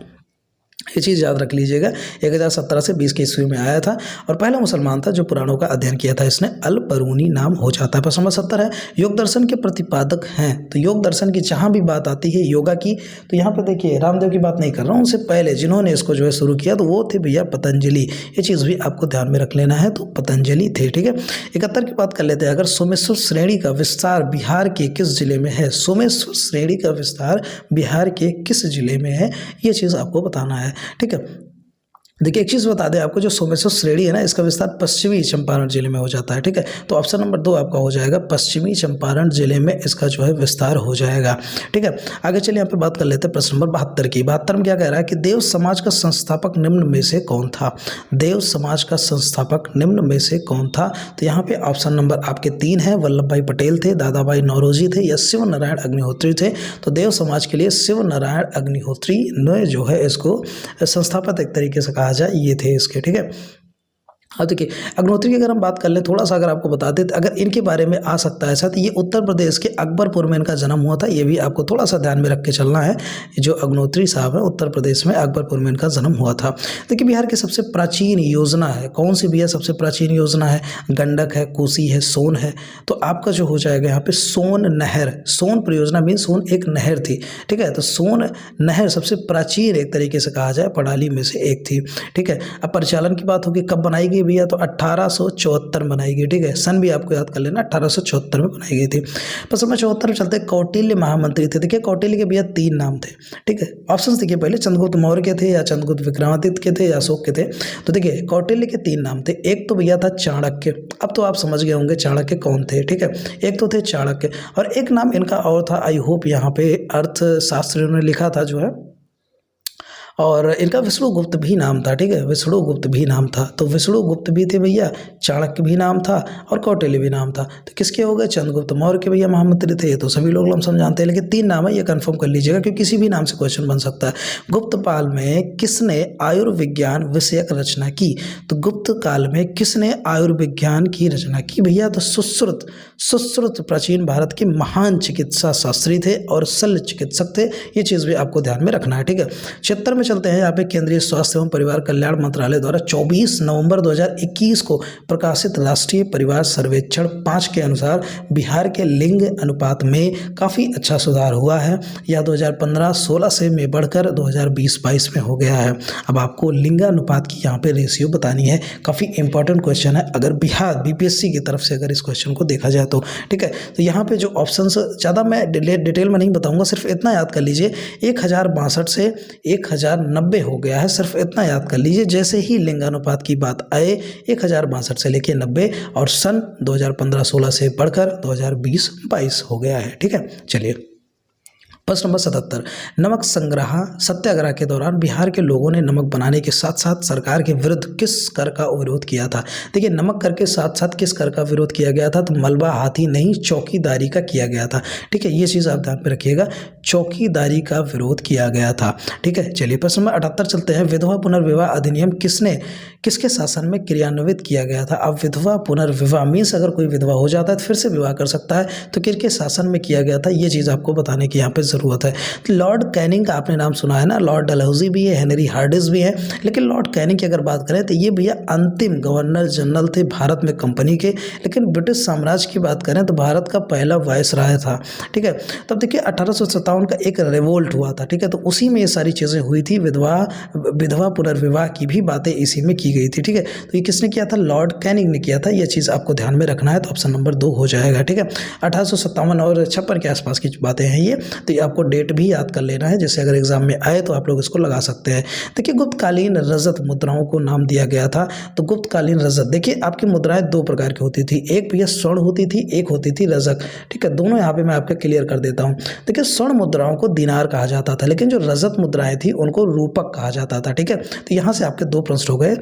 ये चीज़ याद रख लीजिएगा, 1017 से 20 की ईस्वी में आया था और पहला मुसलमान था जो पुराणों का अध्ययन किया था। इसने अल बरूनी नाम हो जाता है। प्रश्न नंबर 70 है, योग दर्शन के प्रतिपादक हैं? तो योग दर्शन की जहाँ भी बात आती है योगा की, तो यहाँ पे देखिए रामदेव की बात नहीं कर रहा हूँ, उससे पहले जिन्होंने इसको जो है शुरू किया तो वो थे भैया पतंजलि। ये चीज़ भी आपको ध्यान में रख लेना है। तो पतंजलि थे, ठीक है। 71 की बात कर लेते हैं। अगर सोमेश्वर श्रेणी का विस्तार बिहार के किस जिले में है? सोमेश्वर श्रेणी का विस्तार बिहार के किस जिले में है? ये चीज़ आपको बताना है। है, ठीक है। देखिए एक चीज़ बता दें आपको, जो सोमेश्वर श्रेणी है ना, इसका विस्तार पश्चिमी चंपारण जिले में हो जाता है, ठीक है। तो ऑप्शन नंबर 2 आपका हो जाएगा, पश्चिमी चंपारण जिले में इसका जो है विस्तार हो जाएगा, ठीक है। आगे चलिए यहाँ पे बात कर लेते हैं प्रश्न नंबर 72 की। 72 में क्या कह रहा है कि देव समाज का संस्थापक निम्न में से कौन था। देव समाज का संस्थापक निम्न में से कौन था। तो यहाँ पे ऑप्शन नंबर आपके 3 है, वल्लभ भाई पटेल थे, दादा भाई नौरोजी थे, या शिव नारायण अग्निहोत्री थे। तो देव समाज के लिए शिव नारायण अग्निहोत्री ने जो है इसको संस्थापक एक तरीके से कहा जाए, ये थे इसके, ठीक है। अब देखिए अग्निहोत्री की अगर हम बात कर लें, थोड़ा सा अगर आपको बता दें तो अगर इनके बारे में आ सकता है ऐसा, तो ये उत्तर प्रदेश के अकबरपुर में इनका जन्म हुआ था। ये भी आपको थोड़ा सा ध्यान में रख के चलना है। जो अग्निहोत्री साहब है, उत्तर प्रदेश में अकबरपुर में इनका जन्म हुआ था। देखिए बिहार की सबसे प्राचीन योजना है कौन सी भैया, सबसे प्राचीन योजना है गंडक है, कोसी है, सोन है। तो आपका जो हो जाएगा यहाँ पे सोन नहर, सोन परियोजना मीन सोन एक नहर थी, ठीक है। तो सोन नहर सबसे प्राचीन एक तरीके से कहा जाए प्रणाली में से एक थी, ठीक है। अब परिचालन की बात होगी, कब बनाई गई भैया, तो 1874 बनाई गई, ठीक है। सन भी आपको याद कर लेना, 1874 में बनाई गई थी। प्रश्न नंबर 74 में चलते, कौटिल्य महामंत्री थे। देखिए कौटिल्य के भैया 3 नाम थे, ठीक है। ऑप्शंस देखिए, पहले चंद्रगुप्त मौर्य के थे, या चंद्रगुप्त विक्रमादित्य के थे, या अशोक के थे। तो देखिए कौटिल्य के 3 नाम थे। एक तो भैया था चाणक्य, अब तो आप समझ गए होंगे चाणक्य कौन थे, ठीक है। एक तो थे चाणक्य, और एक नाम इनका और था, आई होप यहाँ पे अर्थशास्त्रियों ने लिखा था जो है, और इनका विष्णुगुप्त भी नाम था, ठीक है। विष्णुगुप्त भी नाम था। तो विष्णुगुप्त भी थे भैया, चाणक्य भी नाम था, और कौटिल्य भी नाम था। तो किसके हो गए, चंद्रगुप्त मौर्य के भैया महामंत्री थे। ये तो सभी लोग हम जानते हैं, लेकिन 3 नाम है, ये कंफर्म कर लीजिएगा क्योंकि किसी भी नाम से क्वेश्चन बन सकता है। गुप्त काल में किसने आयुर्विज्ञान विषयक रचना की। तो गुप्त काल में किसने आयुर्विज्ञान की रचना की भैया, तो सुश्रुत। सुश्रुत प्राचीन भारत के महान चिकित्सा शास्त्री थे और शल्य चिकित्सक थे। ये चीज़ भी आपको ध्यान में रखना है, ठीक है। 76 में चलते हैं, यहाँ पे केंद्रीय स्वास्थ्य एवं परिवार कल्याण मंत्रालय द्वारा 24 नवंबर 2021 को प्रकाशित राष्ट्रीय परिवार सर्वेक्षण 5 के अनुसार बिहार के लिंग अनुपात में काफ़ी अच्छा सुधार हुआ है। यह 2015-16 से में बढ़कर 2020-22 में हो गया है। अब आपको लिंगानुपात की यहाँ पे रेशियो बतानी है, काफ़ी इंपॉर्टेंट क्वेश्चन है अगर बिहार बीपीएससी की तरफ से अगर इस क्वेश्चन को देखा जाए तो, ठीक है। तो यहाँ पे जो ऑप्शंस ज़्यादा मैं डिटेल में नहीं बताऊँगा, सिर्फ इतना याद कर लीजिए 1062 से 1090 हो गया है, सिर्फ इतना याद कर लीजिए। जैसे ही लिंगानुपात की बात आए 1062 से लेके 90, और सन 2015-16 से बढ़कर 2020-22 हो गया है, ठीक है। चलिए प्रश्न नंबर 77, नमक संग्रह सत्याग्रह के दौरान बिहार के लोगों ने नमक बनाने के साथ साथ सरकार के विरुद्ध किस कर का विरोध किया था। देखिए नमक कर के साथ साथ किस कर का विरोध किया गया था, तो मलबा हाथी नहीं चौकीदारी का किया गया था, ठीक है। ये चीज़ आप ध्यान में रखिएगा, चौकीदारी का विरोध किया गया था, ठीक है। चलिए प्रश्न नंबर 78 चलते हैं, विधवा पुनर्विवाह अधिनियम किसके शासन में क्रियान्वित किया गया था। अब विधवा पुनर्विवाह मीन्स अगर कोई विधवा हो जाता है तो फिर से विवाह कर सकता है, तो किसके शासन में किया गया था, ये चीज़ आपको बताने की यहाँ पे ज़रूरत है। तो लॉर्ड कैनिंग का आपने नाम सुना है ना, लॉर्ड डलहौजी भी है, हेनरी हार्डिस भी है, लेकिन लॉर्ड कैनिंग की अगर बात करें तो ये भैया अंतिम गवर्नर जनरल थे भारत में कंपनी के। लेकिन ब्रिटिश साम्राज्य की बात करें तो भारत का पहला वायसराय था, ठीक है। तब देखिए 1857 का एक रिवोल्ट हुआ था, ठीक है। तो उसी में ये सारी चीज़ें हुई थी, विधवा पुनर्विवाह की भी बातें इसी में की गई थी, ठीक है। तो ये किसने किया था, लॉर्ड कैनिंग ने किया था। ये चीज़ आपको ध्यान में रखना है, तो ऑप्शन नंबर 2 हो जाएगा, ठीक है। 1857 और 56 के आसपास की बातें हैं ये, तो ये आपको डेट भी याद कर लेना है, जैसे अगर एग्जाम में आए तो आप लोग इसको लगा सकते हैं। देखिए गुप्तकालीन रजत मुद्राओं को नाम दिया गया था। तो गुप्तकालीन रजत, देखिए आपकी मुद्राएं 2 प्रकार की होती थी, एक भैया स्वर्ण होती थी, एक होती थी रजक, ठीक है। दोनों यहाँ पे मैं आपको क्लियर कर देता हूँ। देखिए स्वर्ण मुद्राओं को दिनार कहा जाता था, लेकिन जो रजत मुद्राएं थी उनको रूपक कहा जाता था, ठीक है। तो यहाँ से आपके 2 प्रश्न हो गए,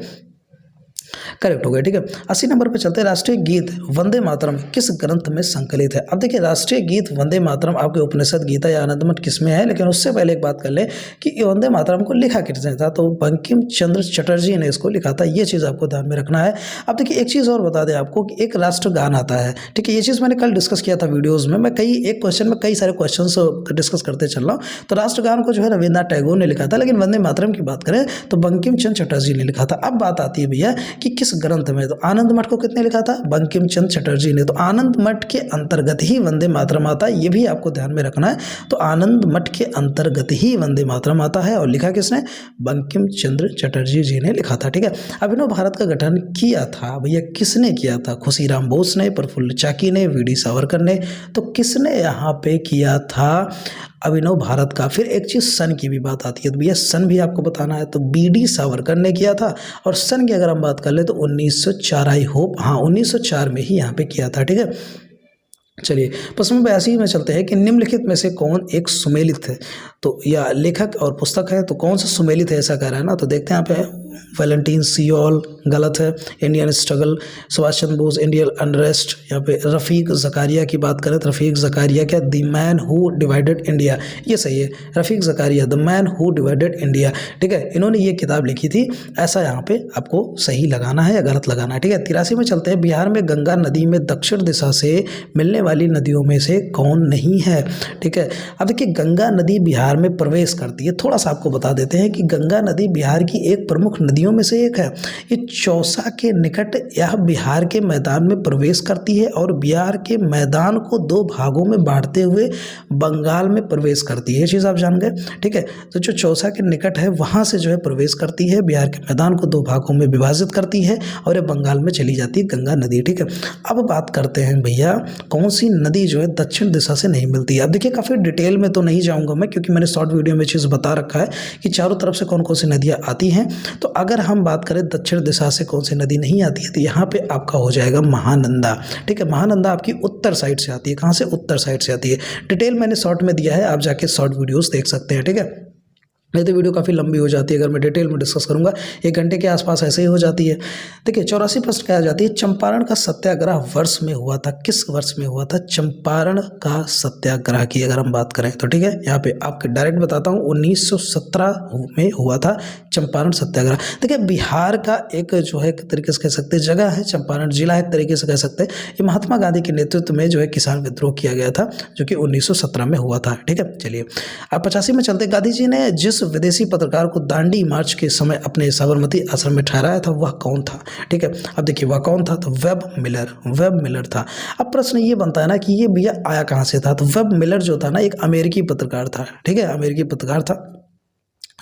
करेक्ट हो गया, ठीक है। 80 नंबर पे चलते हैं, राष्ट्रीय गीत वंदे मातरम किस ग्रंथ में संकलित है। अब देखिए राष्ट्रीय गीत वंदे मातरम आपके उपनिषद, गीता या आनंदमठ किस में है, लेकिन उससे पहले एक बात कर लें कि वंदे मातरम को लिखा किसने था, तो बंकिम चंद्र चटर्जी ने इसको लिखा था। ये चीज़ आपको ध्यान में रखना है। अब देखिए एक चीज़ और बता दें आपको कि एक राष्ट्रगान आता है, ठीक है। ये चीज़ मैंने कल डिस्कस किया था वीडियोज़ में, मैं एक क्वेश्चन में कई सारे क्वेश्चन डिस्कस करते चल रहा हूँ। तो राष्ट्रगान को जो है रविन्द्रनाथ टैगोर ने लिखा था, लेकिन वंदे मातरम की बात करें तो बंकिम चंद्र चटर्जी ने लिखा था। अब बात आती है भैया कि किस ग्रंथ में, तो आनंद मठ को किसने लिखा था, बंकिम चंद्र चटर्जी ने। तो आनंद मठ के अंतर्गत ही वंदे मातरम आता है, ये भी आपको ध्यान में रखना है। तो आनंद मठ के अंतर्गत ही वंदे मातरम आता है, और लिखा किसने, बंकिम चंद्र चटर्जी जी ने लिखा था, ठीक है। अभिनव भारत का गठन किया था भैया, किसने किया था, खुशीराम बोस ने, प्रफुल्ल चाकी ने, वी डी सावरकर ने। तो किसने यहाँ पे किया था, अभिनव भारत का। फिर एक चीज़ सन की भी बात आती है, तो भैया सन भी आपको बताना है। तो BD सावरकर ने किया था, और सन की अगर हम बात कर ले तो 1904, आई होप हाँ 1904 में ही यहाँ पे किया था, ठीक है। चलिए प्रश्न नंबर 82 में चलते हैं कि निम्नलिखित में से कौन एक सुमेलित है, तो या लेखक और पुस्तक है, तो कौन सा सुमेलित है ऐसा कह रहा है ना। तो देखते हैं यहाँ पे वैलेंटाइन सियोल गलत है, Indian struggle, Subhash Chandra Bose, Indian unrest. यहाँ पे रफ़ीक ज़कारिया की बात करें तो रफ़ीक ज़कारिया क्या, the man who divided India, ये सही है, Rafiq Zakaria the man who divided India, ठीक है। इन्होंने ये किताब लिखी थी, ऐसा यहाँ पे आपको सही लगाना है या गलत लगाना है, ठीक है। 83 में चलते हैं, बिहार में गंगा नदी में दक्षिण दिशा से मिलने वाली नदियों में से कौन नहीं है, ठीक है। अब देखिए गंगा नदी बिहार में प्रवेश करती है, थोड़ा सा आपको बता देते हैं कि गंगा नदी बिहार की एक प्रमुख नदियों में से एक है। ये चौसा के निकट यह बिहार के मैदान में प्रवेश करती है और बिहार के मैदान को 2 भागों में बांटते हुए बंगाल में प्रवेश करती है, ये चीज़ आप जान गए, ठीक है। तो जो चौसा के निकट है वहाँ से जो है प्रवेश करती है, बिहार के मैदान को 2 भागों में विभाजित करती है और ये बंगाल में चली जाती है गंगा नदी, ठीक है। अब बात करते हैं भैया कौन सी नदी जो है दक्षिण दिशा से नहीं मिलती है। अब देखिए काफ़ी डिटेल में तो नहीं जाऊँगा मैं, क्योंकि मैंने शॉर्ट वीडियो में चीज़ बता रखा है कि चारों तरफ से कौन कौन सी नदियाँ आती हैं। तो अगर हम बात करें दक्षिण दिशा से कौन सी नदी नहीं आती है, तो यहाँ पे आपका हो जाएगा महानंदा, ठीक है। महानंदा आपकी उत्तर साइड से आती है, कहाँ से, उत्तर साइड से आती है। डिटेल मैंने शॉर्ट में दिया है, आप जाके शॉर्ट वीडियोस देख सकते हैं, ठीक है। नहीं तो वीडियो काफ़ी लंबी हो जाती है, अगर मैं डिटेल में डिस्कस करूंगा 1 घंटे के आसपास ऐसे ही हो जाती है। देखिए 84 प्रश्न क्या आ जाती है, चंपारण का सत्याग्रह वर्ष में हुआ था, किस वर्ष में हुआ था चंपारण का सत्याग्रह की अगर हम बात करें तो, ठीक है। यहाँ पे आपको डायरेक्ट बताता हूँ 1917 में हुआ था चंपारण सत्याग्रह। देखिए बिहार का एक जो है एक तरीके से कह सकते हैं जगह है, चंपारण जिला एक तरीके से कह सकते हैं। ये महात्मा गांधी के नेतृत्व में जो है किसान विद्रोह किया गया था, जो कि 1917 में हुआ था, ठीक है। चलिए अब 85 में चलते, गांधी जी ने जिस विदेशी पत्रकार को दांडी मार्च के समय अपने साबरमती आश्रम में ठहराया था वह कौन था, ठीक है। अब देखिए वह कौन था, तो वेब मिलर था। अब प्रश्न ये बनता है ना कि ये भैया आया कहाँ से था, तो वेब मिलर जो था ना एक अमेरिकी पत्रकार था, ठीक है, अमेरिकी पत्रकार था,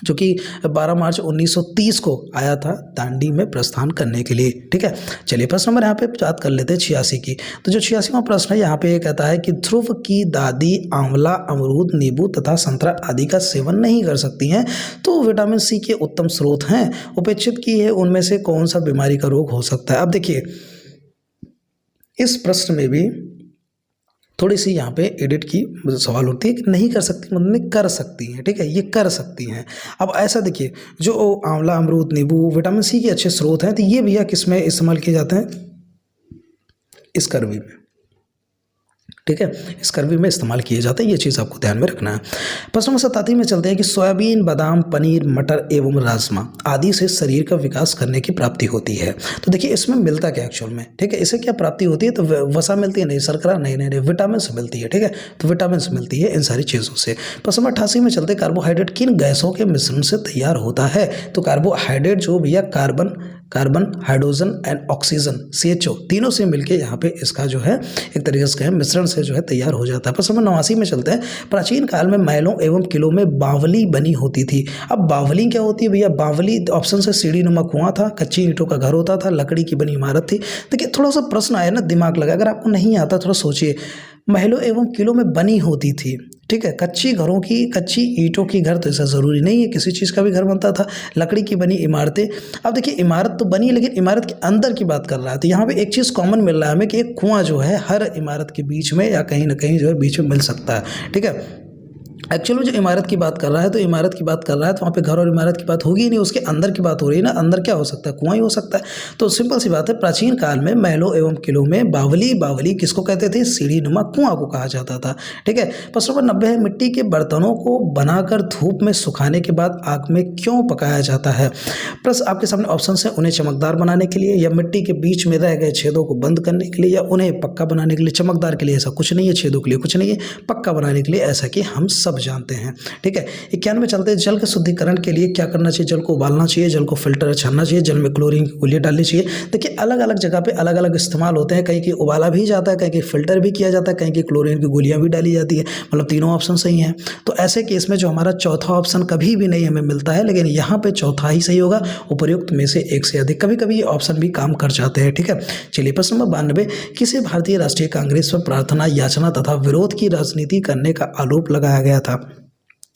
जो कि 12 मार्च 1930 को आया था दांडी में प्रस्थान करने के लिए, ठीक है। चलिए प्रश्न नंबर यहाँ पे बात कर लेते हैं 86 की। तो जो 86वां प्रश्न है यहाँ पे ये कहता है कि ध्रुव की दादी आंवला, अमरूद, नींबू तथा संतरा आदि का सेवन नहीं कर सकती हैं, तो विटामिन सी के उत्तम स्रोत हैं, उपेक्षित की है उनमें से कौन सा बीमारी का रोग हो सकता है। अब देखिए इस प्रश्न में भी थोड़ी सी यहाँ पे एडिट की सवाल होती है कि नहीं कर सकती, मतलब कर सकती हैं, ठीक है, ये कर सकती हैं। अब ऐसा देखिए जो आंवला, अमरूद, नींबू विटामिन सी के अच्छे स्रोत हैं, तो ये भैया किस में इस्तेमाल किए जाते हैं, स्कर्वी में, ठीक है, स्कर्वी में इस्तेमाल किए जाते हैं, ये चीज़ आपको ध्यान में रखना है। प्रश्न नंबर 87 में चलते हैं कि सोयाबीन, बादाम, पनीर, मटर एवं राजमा आदि से शरीर का विकास करने की प्राप्ति होती है। तो देखिए इसमें मिलता क्या एक्चुअल में, ठीक है, इससे क्या प्राप्ति होती है, तो वसा मिलती है, नहीं शर्करा, नहीं विटामिन से मिलती है, ठीक है, तो विटामिन से मिलती है इन सारी चीज़ों से। प्रश्न नंबर 88 में चलते, कार्बोहाइड्रेट किन गैसों के मिश्रण से तैयार होता है, तो कार्बोहाइड्रेट जो भैया carbon, hydrogen and oxygen CHO तीनों से मिलके यहाँ पे इसका जो है एक तरीके से कहें मिश्रण से जो है तैयार हो जाता है। प्रश्न नंबर 89 में चलते हैं, प्राचीन काल में महलों एवं किलों में बावली बनी होती थी। अब बावली क्या होती है भैया, बावली ऑप्शन से सीढ़ी नुमा कुआं था, कच्ची ईंटों का घर होता था, लकड़ी की बनी इमारत थी। देखिए थोड़ा सा प्रश्न आया ना, दिमाग लगा, अगर आपको नहीं आता थोड़ा सोचिए, महलों एवं किलों में बनी होती थी, ठीक है, कच्ची ईंटों की घर, तो ऐसा ज़रूरी नहीं है, किसी चीज़ का भी घर बनता था, लकड़ी की बनी इमारतें। अब देखिए इमारत तो बनी है, लेकिन इमारत के अंदर की बात कर रहा है, तो यहाँ पे एक चीज़ कॉमन मिल रहा है हमें कि एक कुआं जो है हर इमारत के बीच में या कहीं ना कहीं जो है बीच में मिल सकता है, ठीक है। एक्चुअली जो इमारत की बात कर रहा है, तो इमारत की बात कर रहा है तो वहाँ पे घर और इमारत की बात होगी ही नहीं, उसके अंदर की बात हो रही है ना, अंदर क्या हो सकता है, कुआं ही हो सकता है। तो सिंपल सी बात है, प्राचीन काल में महलों एवं किलों में बावली किसको कहते थे, सीढ़ी नुमा कुआं को कहा जाता था, ठीक है। प्रश्न नंबर 90 है, मिट्टी के बर्तनों को बनाकर धूप में सुखाने के बाद आग में क्यों पकाया जाता है। प्लस आपके सामने ऑप्शन है, उन्हें चमकदार बनाने के लिए, या मिट्टी के बीच में रह गए छेदों को बंद करने के लिए, या उन्हें पक्का बनाने के लिए। चमकदार के लिए ऐसा कुछ नहीं है, छेदों के लिए कुछ नहीं है, पक्का बनाने के लिए ऐसा कि हम सब जानते हैं, ठीक है। 91 चलते हैं, जल के शुद्धिकरण के लिए क्या करना चाहिए, जल को उबालना चाहिए, जल को फिल्टर छानना चाहिए, जल में क्लोरीन की गोलियां डालनी चाहिए। देखिए अलग अलग जगह पे अलग अलग इस्तेमाल होते हैं, कहीं की उबाला भी जाता है, कहीं की फिल्टर भी किया जाता है, कहीं की क्लोरीन की गोलियां भी डाली जाती है, मतलब तीनों ऑप्शन सही हैं। तो ऐसे केस में जो हमारा चौथा ऑप्शन कभी भी नहीं हमें मिलता है, लेकिन यहाँ पे चौथा ही सही होगा, उपर्युक्त में से एक से अधिक। कभी कभी ये ऑप्शन भी काम कर जाते हैं, ठीक है। चलिए प्रश्न नंबर 92, किसे भारतीय राष्ट्रीय कांग्रेस पर प्रार्थना, याचना तथा विरोध की राजनीति करने का आरोप लगाया गया था। था।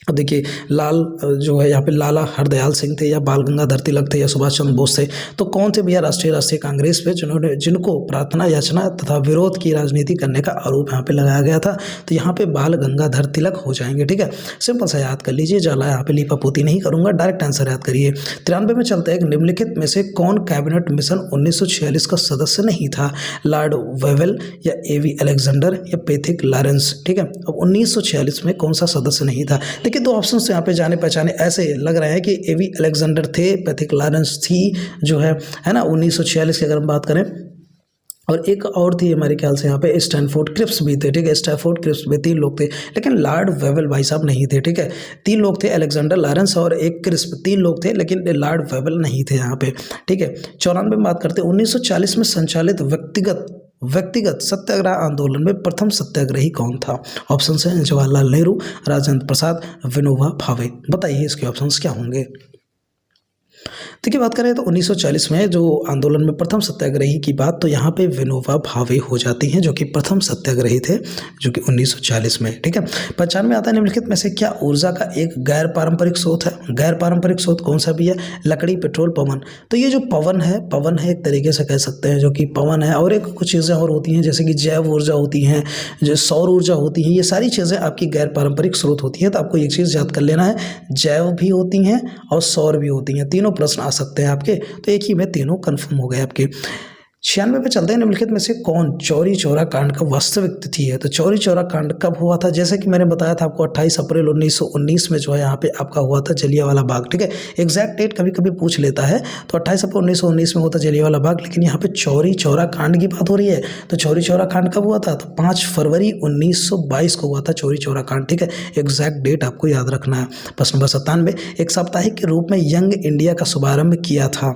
अब देखिए लाल जो है यहाँ पे लाला हरदयाल सिंह थे या बाल गंगाधर तिलक थे या सुभाष चंद्र बोस थे, तो कौन थे भैया राष्ट्रीय कांग्रेस पे जिनको प्रार्थना याचना तथा विरोध की राजनीति करने का आरोप यहाँ पे लगाया गया था। तो यहाँ पे बाल गंगाधर तिलक हो जाएंगे। ठीक है, सिंपल सा याद कर लीजिए, ज़्यादा यहाँ पे लीपापोती नहीं करूँगा, डायरेक्ट आंसर याद करिए। 93 में चलता है, निम्नलिखित में से कौन कैबिनेट मिशन 1946 का सदस्य नहीं था? लॉर्ड वेवेल या एवी अलेक्जेंडर या पैथिक लॉरेंस। ठीक है, अब 1946 में कौन सा सदस्य नहीं था? देखिए दो ऑप्शन यहाँ पे जाने पहचाने ऐसे लग रहे हैं कि एवी अलेक्जेंडर थे, पैथिक लॉरेंस थी जो है ना 1946 की अगर हम बात करें, और एक और थी हमारे ख्याल से यहाँ पे स्टैनफोर्ड क्रिप्स भी थे। ठीक है, स्टैनफोर्ड क्रिप्स में 3 लोग थे, लेकिन लॉर्ड वेवेल भाई साहब नहीं थे। ठीक है, 3 लोग थे, अलेक्जेंडर लॉरेंस और एक क्रिप्स, 3 लोग थे, लेकिन लॉर्ड वेवेल नहीं थे यहाँ पे। ठीक है, 94 में बात करते हैं, 1940 में संचालित व्यक्तिगत सत्याग्रह आंदोलन में प्रथम सत्याग्रही कौन था? ऑप्शन है जवाहरलाल नेहरू, राजेंद्र प्रसाद, विनोबा भावे। बताइए इसके ऑप्शंस क्या होंगे। देखिए बात करें तो 1940 में जो आंदोलन में प्रथम सत्याग्रही की बात, तो यहाँ पे विनोबा भावे हो जाती हैं जो कि प्रथम सत्याग्रही थे, जो कि 1940 में। ठीक है, 95 में आता है, निम्नलिखित में से क्या ऊर्जा का एक गैर पारंपरिक स्रोत है? गैर पारंपरिक स्रोत कौन सा भी है? लकड़ी, पेट्रोल, पवन। तो ये जो पवन है एक तरीके से कह सकते हैं, जो कि पवन है, और एक कुछ चीज़ें और होती हैं जैसे कि जैव ऊर्जा होती हैं, जो सौर ऊर्जा होती है, ये सारी चीज़ें आपकी गैर पारंपरिक स्रोत होती हैं। तो आपको एक चीज़ याद कर लेना है, जैव भी होती हैं और सौर भी होती हैं। तीनों प्रश्न आ सकते हैं आपके, तो एक ही में तीनों कंफर्म हो गए आपके। 96 पे चलते हैं, निम्नलिखित में से कौन चौरी चौरा कांड का वास्तविक तिथि है? तो चौरी चौरा कांड कब हुआ था? जैसे कि मैंने बताया था आपको 28 अप्रैल 1919 में जो है यहाँ पे आपका हुआ था जलियांवाला बाग। ठीक है, एग्जैक्ट डेट कभी कभी पूछ लेता है, तो 28 अप्रैल 1919 में हुआ था जलियांवाला बाग, लेकिन यहाँ पे चौरी चौरा कांड की बात हो रही है। तो चौरी चौरा कांड कब हुआ था? तो 5 फरवरी 1922 को हुआ था चौरी चौरा कांड। ठीक है, एग्जैक्ट डेट आपको याद रखना है। प्रश्न नंबर 97, एक साप्ताहिक के रूप में यंग इंडिया का शुभारंभ किया था।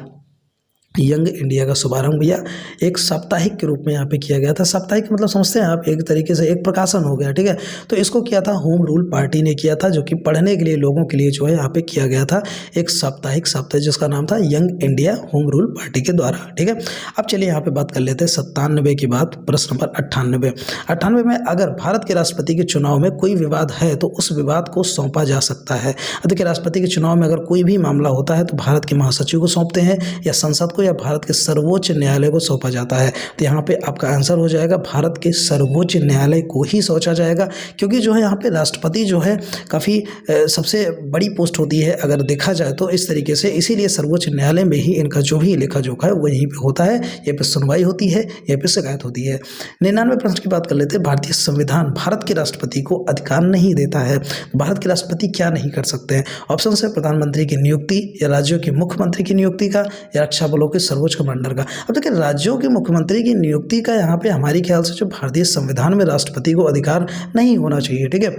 यंग इंडिया का शुभारंभ भैया एक साप्ताहिक के रूप में यहाँ पे किया गया था। साप्ताहिक मतलब समझते हैं आप, एक तरीके से एक प्रकाशन हो गया। ठीक है, तो इसको किया था होम रूल पार्टी ने किया था, जो कि पढ़ने के लिए लोगों के लिए जो है यहाँ पे किया गया था एक साप्ताहिक जिसका नाम था young India home rule party के द्वारा। ठीक है, अब चलिए यहाँ पे बात कर लेते हैं 97 की बात। प्रश्न नंबर 98 में अगर भारत के राष्ट्रपति के चुनाव में कोई विवाद है तो उस विवाद को सौंपा जा सकता है। देखिए राष्ट्रपति के चुनाव में अगर कोई भी मामला होता है तो भारत के महासचिव को सौंपते हैं या संसद या भारत के सर्वोच्च न्यायालय को सौंपा जाता है। तो यहाँ पे आपका आंसर हो जाएगा भारत के सर्वोच्च न्यायालय को ही सोचा जाएगा, क्योंकि जो है यहाँ पे राष्ट्रपति जो है काफ़ी सबसे बड़ी पोस्ट होती है अगर देखा जाए तो इस तरीके से, इसीलिए सर्वोच्च न्यायालय में ही इनका जो भी लेखा जोखा है वो यहीं पे होता है, यहीं पे सुनवाई होती है, यहीं पे शिकायत होती है। 99 प्रश्न की बात कर लेते हैं। भारतीय संविधान भारत के राष्ट्रपति को अधिकार नहीं देता है। भारत के राष्ट्रपति क्या नहीं कर सकते हैं? ऑप्शन है प्रधानमंत्री की नियुक्ति, या राज्यों के मुख्यमंत्री की नियुक्ति का, या रक्षा बलों के सर्वोच्च कमांडर का। अब देखिए राज्यों के मुख्यमंत्री की नियुक्ति का यहाँ पे हमारे ख्याल से जो भारतीय संविधान में राष्ट्रपति को अधिकार नहीं होना चाहिए। ठीक है,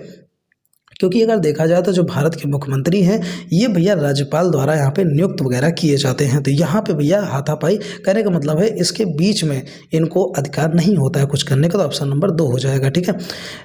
क्योंकि अगर देखा जाए तो जो भारत के मुख्यमंत्री हैं ये भैया राज्यपाल द्वारा यहाँ पे नियुक्त वगैरह किए जाते हैं। तो यहाँ पे भैया हाथापाई करने का मतलब है इसके बीच में इनको अधिकार नहीं होता है कुछ करने का। तो ऑप्शन नंबर 2 हो जाएगा। ठीक है,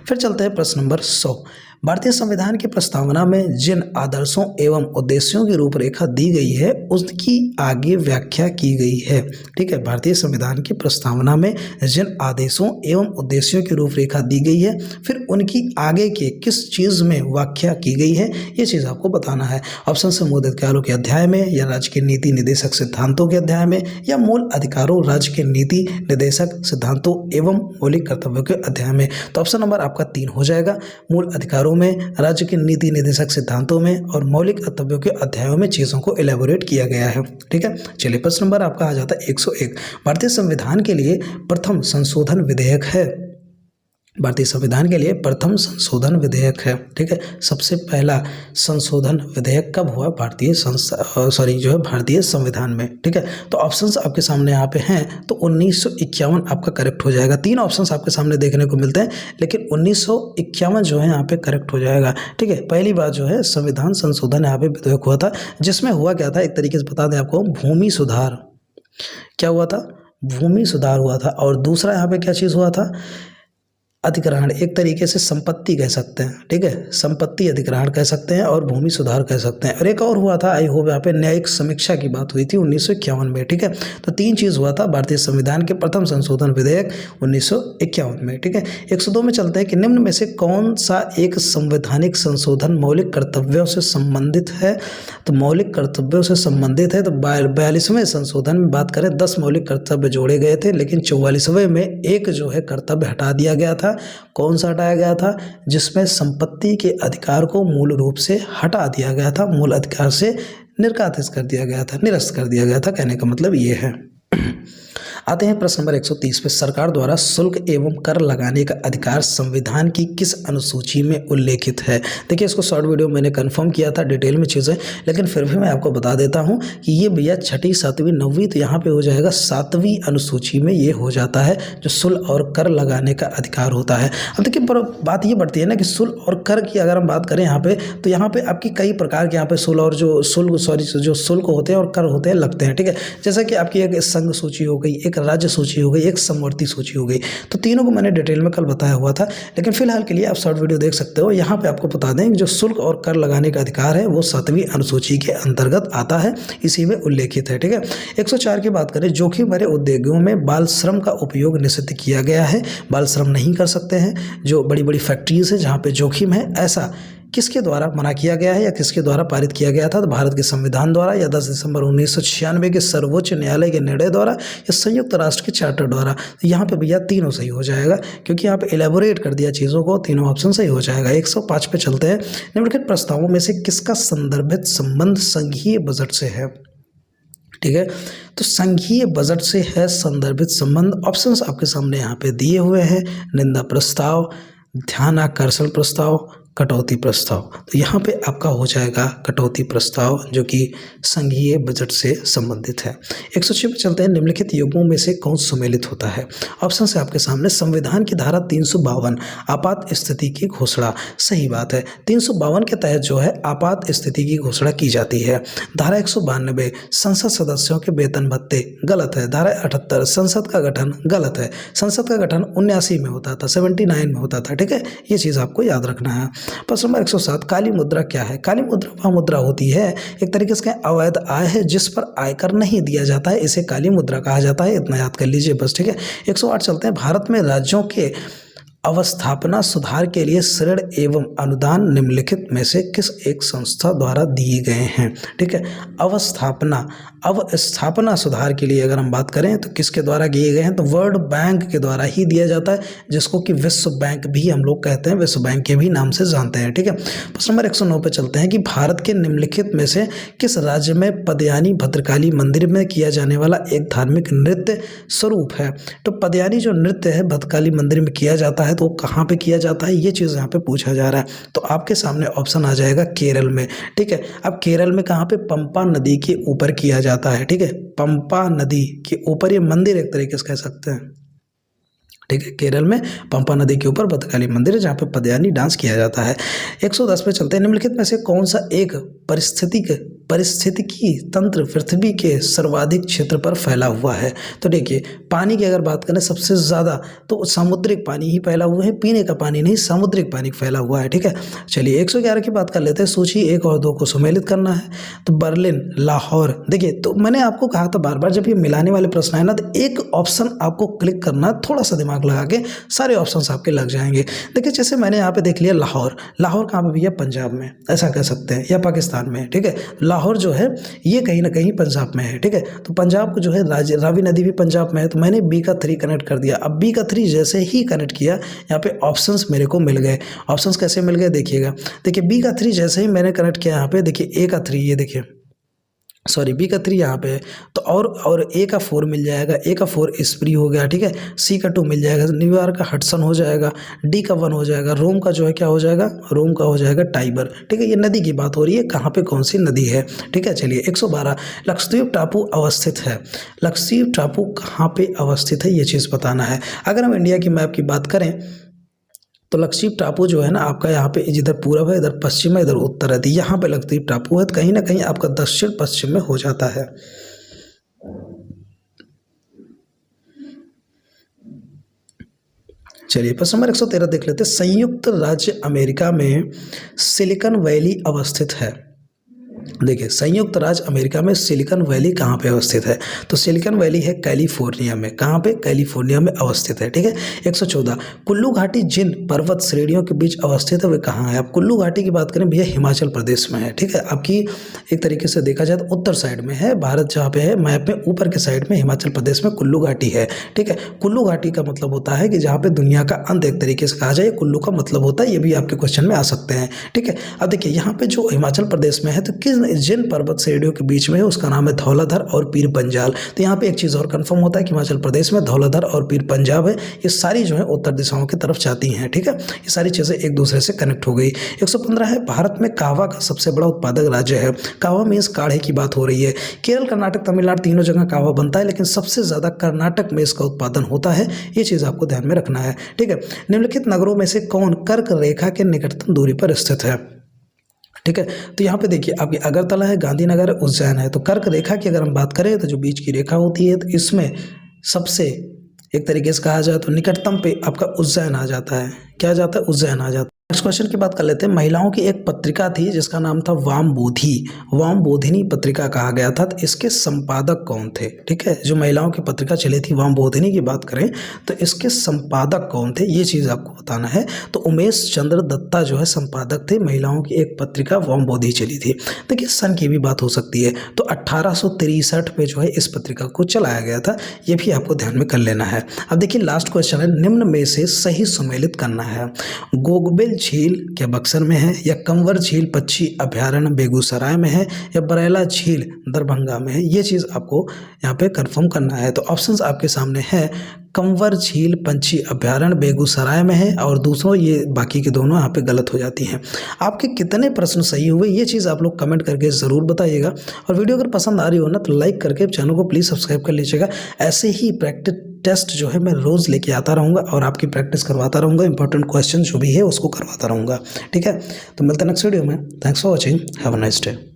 फिर चलते हैं प्रश्न नंबर 100। भारतीय संविधान की प्रस्तावना में जिन आदर्शों एवं उद्देश्यों की रूपरेखा दी गई है उसकी आगे व्याख्या की गई है। ठीक है, भारतीय संविधान की प्रस्तावना में जिन आदेशों एवं उद्देश्यों की रूपरेखा दी गई है फिर उनकी आगे के किस चीज़ में व्याख्या की गई है, ये चीज़ आपको बताना है। ऑप्शन से मूल अधिकारों के अध्याय में, या राज्य के नीति निर्देशक सिद्धांतों के अध्याय में, या मूल अधिकारों राज्य के नीति निर्देशक सिद्धांतों एवं मौलिक कर्तव्यों के अध्याय में। तो ऑप्शन नंबर आपका 3 हो जाएगा। मूल अधिकारों में, राज्य के नीति निर्देशक सिद्धांतों में और मौलिक कर्तव्यों के अध्यायों में चीज़ों को एलेबोरेट किया गया है। ठीक है, चलिए प्रश्न नंबर आपका आ जाता है 101। भारतीय संविधान के लिए प्रथम संशोधन विधेयक है। भारतीय संविधान के लिए प्रथम संशोधन विधेयक है। ठीक है, सबसे पहला संशोधन विधेयक कब हुआ? भारतीय संविधान में। ठीक है, तो ऑप्शंस आपके सामने यहाँ पे हैं, तो 1951 आपका करेक्ट हो जाएगा। 3 ऑप्शंस आपके सामने देखने को मिलते हैं, लेकिन 1951 जो है यहाँ पे करेक्ट हो जाएगा। ठीक है, पहली बात जो है संविधान संशोधन यहाँ पे विधेयक हुआ था, जिसमें हुआ क्या था, एक तरीके से बता दें आपको, भूमि सुधार। क्या हुआ था? भूमि सुधार हुआ था। और दूसरा यहाँ पे क्या चीज़ हुआ था? अधिग्रहण एक तरीके से संपत्ति कह सकते हैं, ठीक है, संपत्ति अधिग्रहण कह सकते हैं और भूमि सुधार कह सकते हैं। और एक और हुआ था, आई होप यहाँ पे न्यायिक समीक्षा की बात हुई थी 1951 में, ठीक है। तो 3 चीज़ हुआ था, भारतीय संविधान के प्रथम संशोधन विधेयक 1951 में, ठीक है। 102 में चलते हैं कि निम्न में से कौन सा एक संवैधानिक संशोधन मौलिक कर्तव्यों से संबंधित है। तो मौलिक कर्तव्यों से संबंधित है तो 42वें संशोधन में बात करें 10 मौलिक कर्तव्य जोड़े गए थे, लेकिन 44वें में एक जो है कर्तव्य हटा दिया गया था। कौन सा हटाया गया था? जिसमें संपत्ति के अधिकार को मूल रूप से हटा दिया गया था, मूल अधिकार से निष्कासित कर दिया गया था, निरस्त कर दिया गया था, कहने का मतलब ये है। आते हैं प्रश्न नंबर 130 पे, सरकार द्वारा शुल्क एवं कर लगाने का अधिकार संविधान की किस अनुसूची में उल्लेखित है। देखिए इसको शॉर्ट वीडियो मैंने कंफर्म किया था डिटेल में चीज़ें, लेकिन फिर भी मैं आपको बता देता हूं कि ये भैया 6ठी 7वीं 9वीं, तो यहाँ पे हो जाएगा 7वीं अनुसूची में ये हो जाता है जो शुल्क और कर लगाने का अधिकार होता है। अब देखिए पर बात ये बढ़ती है ना कि शुल्क और कर की अगर हम बात करें यहाँ पे, तो यहाँ पे आपकी कई प्रकार के यहाँ पे शुल्क और जो शुल्क होते हैं और कर होते हैं लगते हैं, ठीक है। जैसे कि आपकी एक संघ सूची हो गई, एक राज्य सूची हो गई, एक समवर्ती सूची हो गई, तो तीनों को मैंने डिटेल में कल बताया हुआ था, लेकिन फिलहाल के लिए आप शॉर्ट वीडियो देख सकते हो। यहाँ पे आपको बता दें कि जो शुल्क और कर लगाने का अधिकार है वो 7वीं अनुसूची के अंतर्गत आता है, इसी में उल्लेखित है, ठीक है। 104 की बात करें, जोखिम भरे उद्योगों में बाल श्रम का उपयोग निषिद्ध किया गया है। बाल श्रम नहीं कर सकते हैं, जो बड़ी बड़ी फैक्ट्रीज है जहाँ पे जोखिम है, ऐसा किसके द्वारा मना किया गया है या किसके द्वारा पारित किया गया था? तो भारत के संविधान द्वारा, या 10 दिसंबर 1996 के सर्वोच्च न्यायालय के निर्णय द्वारा, या संयुक्त राष्ट्र के चार्टर द्वारा। तो यहाँ पे भैया तीनों सही हो जाएगा, क्योंकि यहाँ पे इलेबोरेट कर दिया चीज़ों को, तीनों ऑप्शन सही हो जाएगा। 105 पे चलते हैं, निम्नलिखित प्रस्तावों में से किसका संदर्भित संबंध संघीय बजट से है, ठीक है। तो संघीय बजट से है संदर्भित संबंध। ऑप्शंस आपके सामने यहाँ पे दिए हुए हैं, निंदा प्रस्ताव, ध्यान आकर्षण प्रस्ताव, कटौती प्रस्ताव। तो यहाँ पे आपका हो जाएगा कटौती प्रस्ताव, जो कि संघीय बजट से संबंधित है। 106 पे चलते हैं, निम्नलिखित युग्मों में से कौन सम्मिलित होता है। ऑप्शन है आपके सामने, संविधान की धारा 352 आपात स्थिति की घोषणा, सही बात है। 352 के तहत जो है आपात स्थिति की घोषणा की जाती है। धारा 192 संसद सदस्यों के वेतन भत्ते, गलत है। धारा 78 संसद का गठन, गलत है। संसद का गठन 79 में होता था, 79 में होता था, ठीक है। ये चीज़ आपको याद रखना है। प्रश्न नंबर 107, काली मुद्रा क्या है। काली मुद्रा वह मुद्रा होती है, एक तरीके से अवैध आय है जिस पर आयकर नहीं दिया जाता है, इसे काली मुद्रा कहा जाता है। इतना याद कर लीजिए बस, ठीक है। 108 चलते हैं, भारत में राज्यों के अवस्थापना सुधार के लिए ऋण एवं अनुदान निम्नलिखित में से किस एक संस्था द्वारा दिए गए हैं, ठीक है। अवस्थापना सुधार के लिए अगर हम बात करें तो किसके द्वारा दिए गए हैं, तो वर्ल्ड बैंक के द्वारा ही दिया जाता है, जिसको कि विश्व बैंक भी हम लोग कहते हैं, विश्व बैंक के भी नाम से जानते हैं, ठीक है। प्रश्न नंबर 109 पे चलते हैं कि भारत के निम्नलिखित में से किस राज्य में पदयानी भद्रकाली मंदिर में किया जाने वाला एक धार्मिक नृत्य स्वरूप है। तो पदयानी जो नृत्य है भद्रकाली मंदिर में किया जाता है, तो कहाँ पे किया जाता है, ये चीज़ यहाँ पे पूछा जा रहा है। तो आपके सामने ऑप्शन आ जाएगा केरल में, ठीक है। अब केरल में कहाँ पे, पंपा नदी के ऊपर किया जाता है, ठीक है। पंपा नदी के ऊपर ये मंदिर एक तरीके से कह सकते हैं, ठीक है। केरल में पंपा नदी के ऊपर भद्रकाली मंदिर है जहाँ पे पदयानी डांस किया जाता है। 110 पे चलते हैं, निम्नलिखित में से कौन सा एक पारिस्थितिकी तंत्र पृथ्वी के सर्वाधिक क्षेत्र पर फैला हुआ है। तो देखिए पानी की अगर बात करें सबसे ज़्यादा तो सामुद्रिक पानी ही फैला हुआ है, पीने का पानी नहीं, सामुद्रिक पानी फैला हुआ है, ठीक है। चलिए 111 की बात कर लेते हैं, सूची 1 और 2 को सम्मिलित करना है। तो बर्लिन, लाहौर, देखिए तो मैंने आपको कहा था बार बार जब ये मिलाने वाले प्रश्न आए ना, तो एक ऑप्शन आपको क्लिक करना, थोड़ा सा दिमाग लगा के सारे ऑप्शंस आपके लग जाएंगे। देखिए जैसे मैंने यहाँ पे देख लिया लाहौर, लाहौर कहाँ पे भैया, पंजाब में, ऐसा कह सकते हैं, या पाकिस्तान में, ठीक है। लाहौर जो है ये कहीं ना कहीं पंजाब में है, ठीक है। तो पंजाब को जो है रावी नदी भी पंजाब में है, तो मैंने बी का 3 कनेक्ट कर दिया। अब बी का 3 जैसे ही कनेक्ट किया, यहाँ पे ऑप्शंस मेरे को मिल गए। ऑप्शंस कैसे मिल गए देखिएगा, देखिए बी का 3 जैसे ही मैंने कनेक्ट किया, यहाँ पे देखिए ए का 3, ये देखिए सॉरी बी का 3 यहाँ पे है, तो और ए का 4 मिल जाएगा, ए का 4 स्प्री हो गया, ठीक है। सी का 2 मिल जाएगा, न्यूयॉर्क का हडसन हो जाएगा, डी का 1 हो जाएगा, रोम का जो है क्या हो जाएगा, रोम का हो जाएगा टाइबर, ठीक है। ये नदी की बात हो रही है, कहाँ पे कौन सी नदी है, ठीक है। चलिए 112, लक्षद्वीप टापू अवस्थित है, लक्षद्वीप टापू कहाँ पे अवस्थित है ये चीज़ बताना है। अगर हम इंडिया की मैप की बात करें तो लक्षद्वीप टापू जो है ना आपका, यहाँ पे जिधर पूरब है, इधर पश्चिम है, इधर उत्तर है, तो यहाँ पे लक्षद्वीप टापू है, तो कहीं ना कहीं आपका दक्षिण पश्चिम में हो जाता है। चलिए प्रश्न नंबर 113 देख लेते हैं। संयुक्त राज्य अमेरिका में सिलिकॉन वैली अवस्थित है। देखिए संयुक्त राज्य अमेरिका में सिलिकॉन वैली कहाँ पे अवस्थित है? तो सिलिकॉन वैली है कैलिफोर्निया में। कहाँ पे? कैलिफोर्निया में अवस्थित है। ठीक है। 114 कुल्लू घाटी जिन पर्वत श्रेणियों के बीच अवस्थित है वे कहाँ है? आप कुल्लू घाटी की बात करें भैया हिमाचल प्रदेश में है। ठीक है। आपकी एक तरीके से देखा जाए तो उत्तर साइड में है, भारत जहाँ पे है मैप में ऊपर के साइड में हिमाचल प्रदेश में कुल्लू घाटी है। ठीक है। कुल्लू घाटी का मतलब होता है कि जहाँ पे दुनिया का अंत एक तरीके से कहा जाए, कुल्लू का मतलब होता है, ये भी आपके क्वेश्चन में आ सकते हैं। ठीक है। अब देखिए यहाँ पे जो हिमाचल प्रदेश में है तो किस जिन पर्वत श्रेणियों के बीच में है उसका नाम है धौलाधर और पीर पंजाल। तो यहाँ पे एक चीज़ और कंफर्म होता है कि हिमाचल प्रदेश में धौलाधर और पीर पंजाब है, ये सारी जो है उत्तर दिशाओं की तरफ जाती हैं। ठीक है। ये सारी चीज़ें एक दूसरे से कनेक्ट हो गई। 115 है भारत में कहवा का सबसे बड़ा उत्पादक राज्य है। कहवा मीन्स काढ़े की बात हो रही है। केरल, कर्नाटक, तमिलनाडु तीनों जगह कहवा बनता है, लेकिन सबसे ज़्यादा कर्नाटक में इसका उत्पादन होता है। ये चीज़ आपको ध्यान में रखना है। ठीक है। निम्नलिखित नगरों में से कौन कर्क रेखा के निकटतम दूरी पर स्थित है? ठीक है। तो यहाँ पे देखिए आपकी अगरतला है, गांधीनगर है, उज्जैन है। तो कर्क रेखा की अगर हम बात करें तो जो बीच की रेखा होती है तो इसमें सबसे एक तरीके से कहा जाए तो निकटतम पे आपका उज्जैन आ जाता है। क्या आ जाता है? उज्जैन आ जाता है। नेक्स्ट क्वेश्चन की बात कर लेते हैं। महिलाओं की एक पत्रिका थी जिसका नाम था वाम बोधि, वाम बोधिनी पत्रिका कहा गया था। तो इसके संपादक कौन थे? ठीक है। जो महिलाओं की पत्रिका चली थी वाम बोधिनी की बात करें तो इसके संपादक कौन थे, ये चीज़ आपको बताना है। तो उमेश चंद्र दत्ता जो है संपादक थे। महिलाओं की एक पत्रिका वाम बोधि चली थी। देखिए सन की भी बात हो सकती है। तो 1863 में जो है इस पत्रिका को चलाया गया था, ये भी आपको ध्यान में कर लेना है। अब देखिए लास्ट क्वेश्चन है, निम्न में से सही सुमेलित करना है। गोगबेल झील क्या बक्सर में है, या कंवर झील पक्षी अभयारण्य बेगूसराय में है, या बरैला झील दरभंगा में है? ये चीज़ आपको यहाँ पे कंफर्म करना है। तो ऑप्शंस आपके सामने है, कंवर झील पंछी अभयारण्य बेगूसराय में है, और दूसरों ये बाकी के दोनों यहाँ पे गलत हो जाती हैं। आपके कितने प्रश्न सही हुए ये चीज़ आप लोग कमेंट करके ज़रूर बताइएगा। और वीडियो अगर पसंद आ रही हो ना तो लाइक करके चैनल को प्लीज़ सब्सक्राइब कर लीजिएगा। ऐसे ही प्रैक्टिस टेस्ट जो है मैं रोज़ लेके आता रहूँगा और आपकी प्रैक्टिस करवाता रहूँगा। इंपॉर्टेंट क्वेश्चन जो भी है उसको करवाता रहूँगा। ठीक है। तो मिलते हैं नेक्स्ट वीडियो में। Thanks for watching. Have a nice day.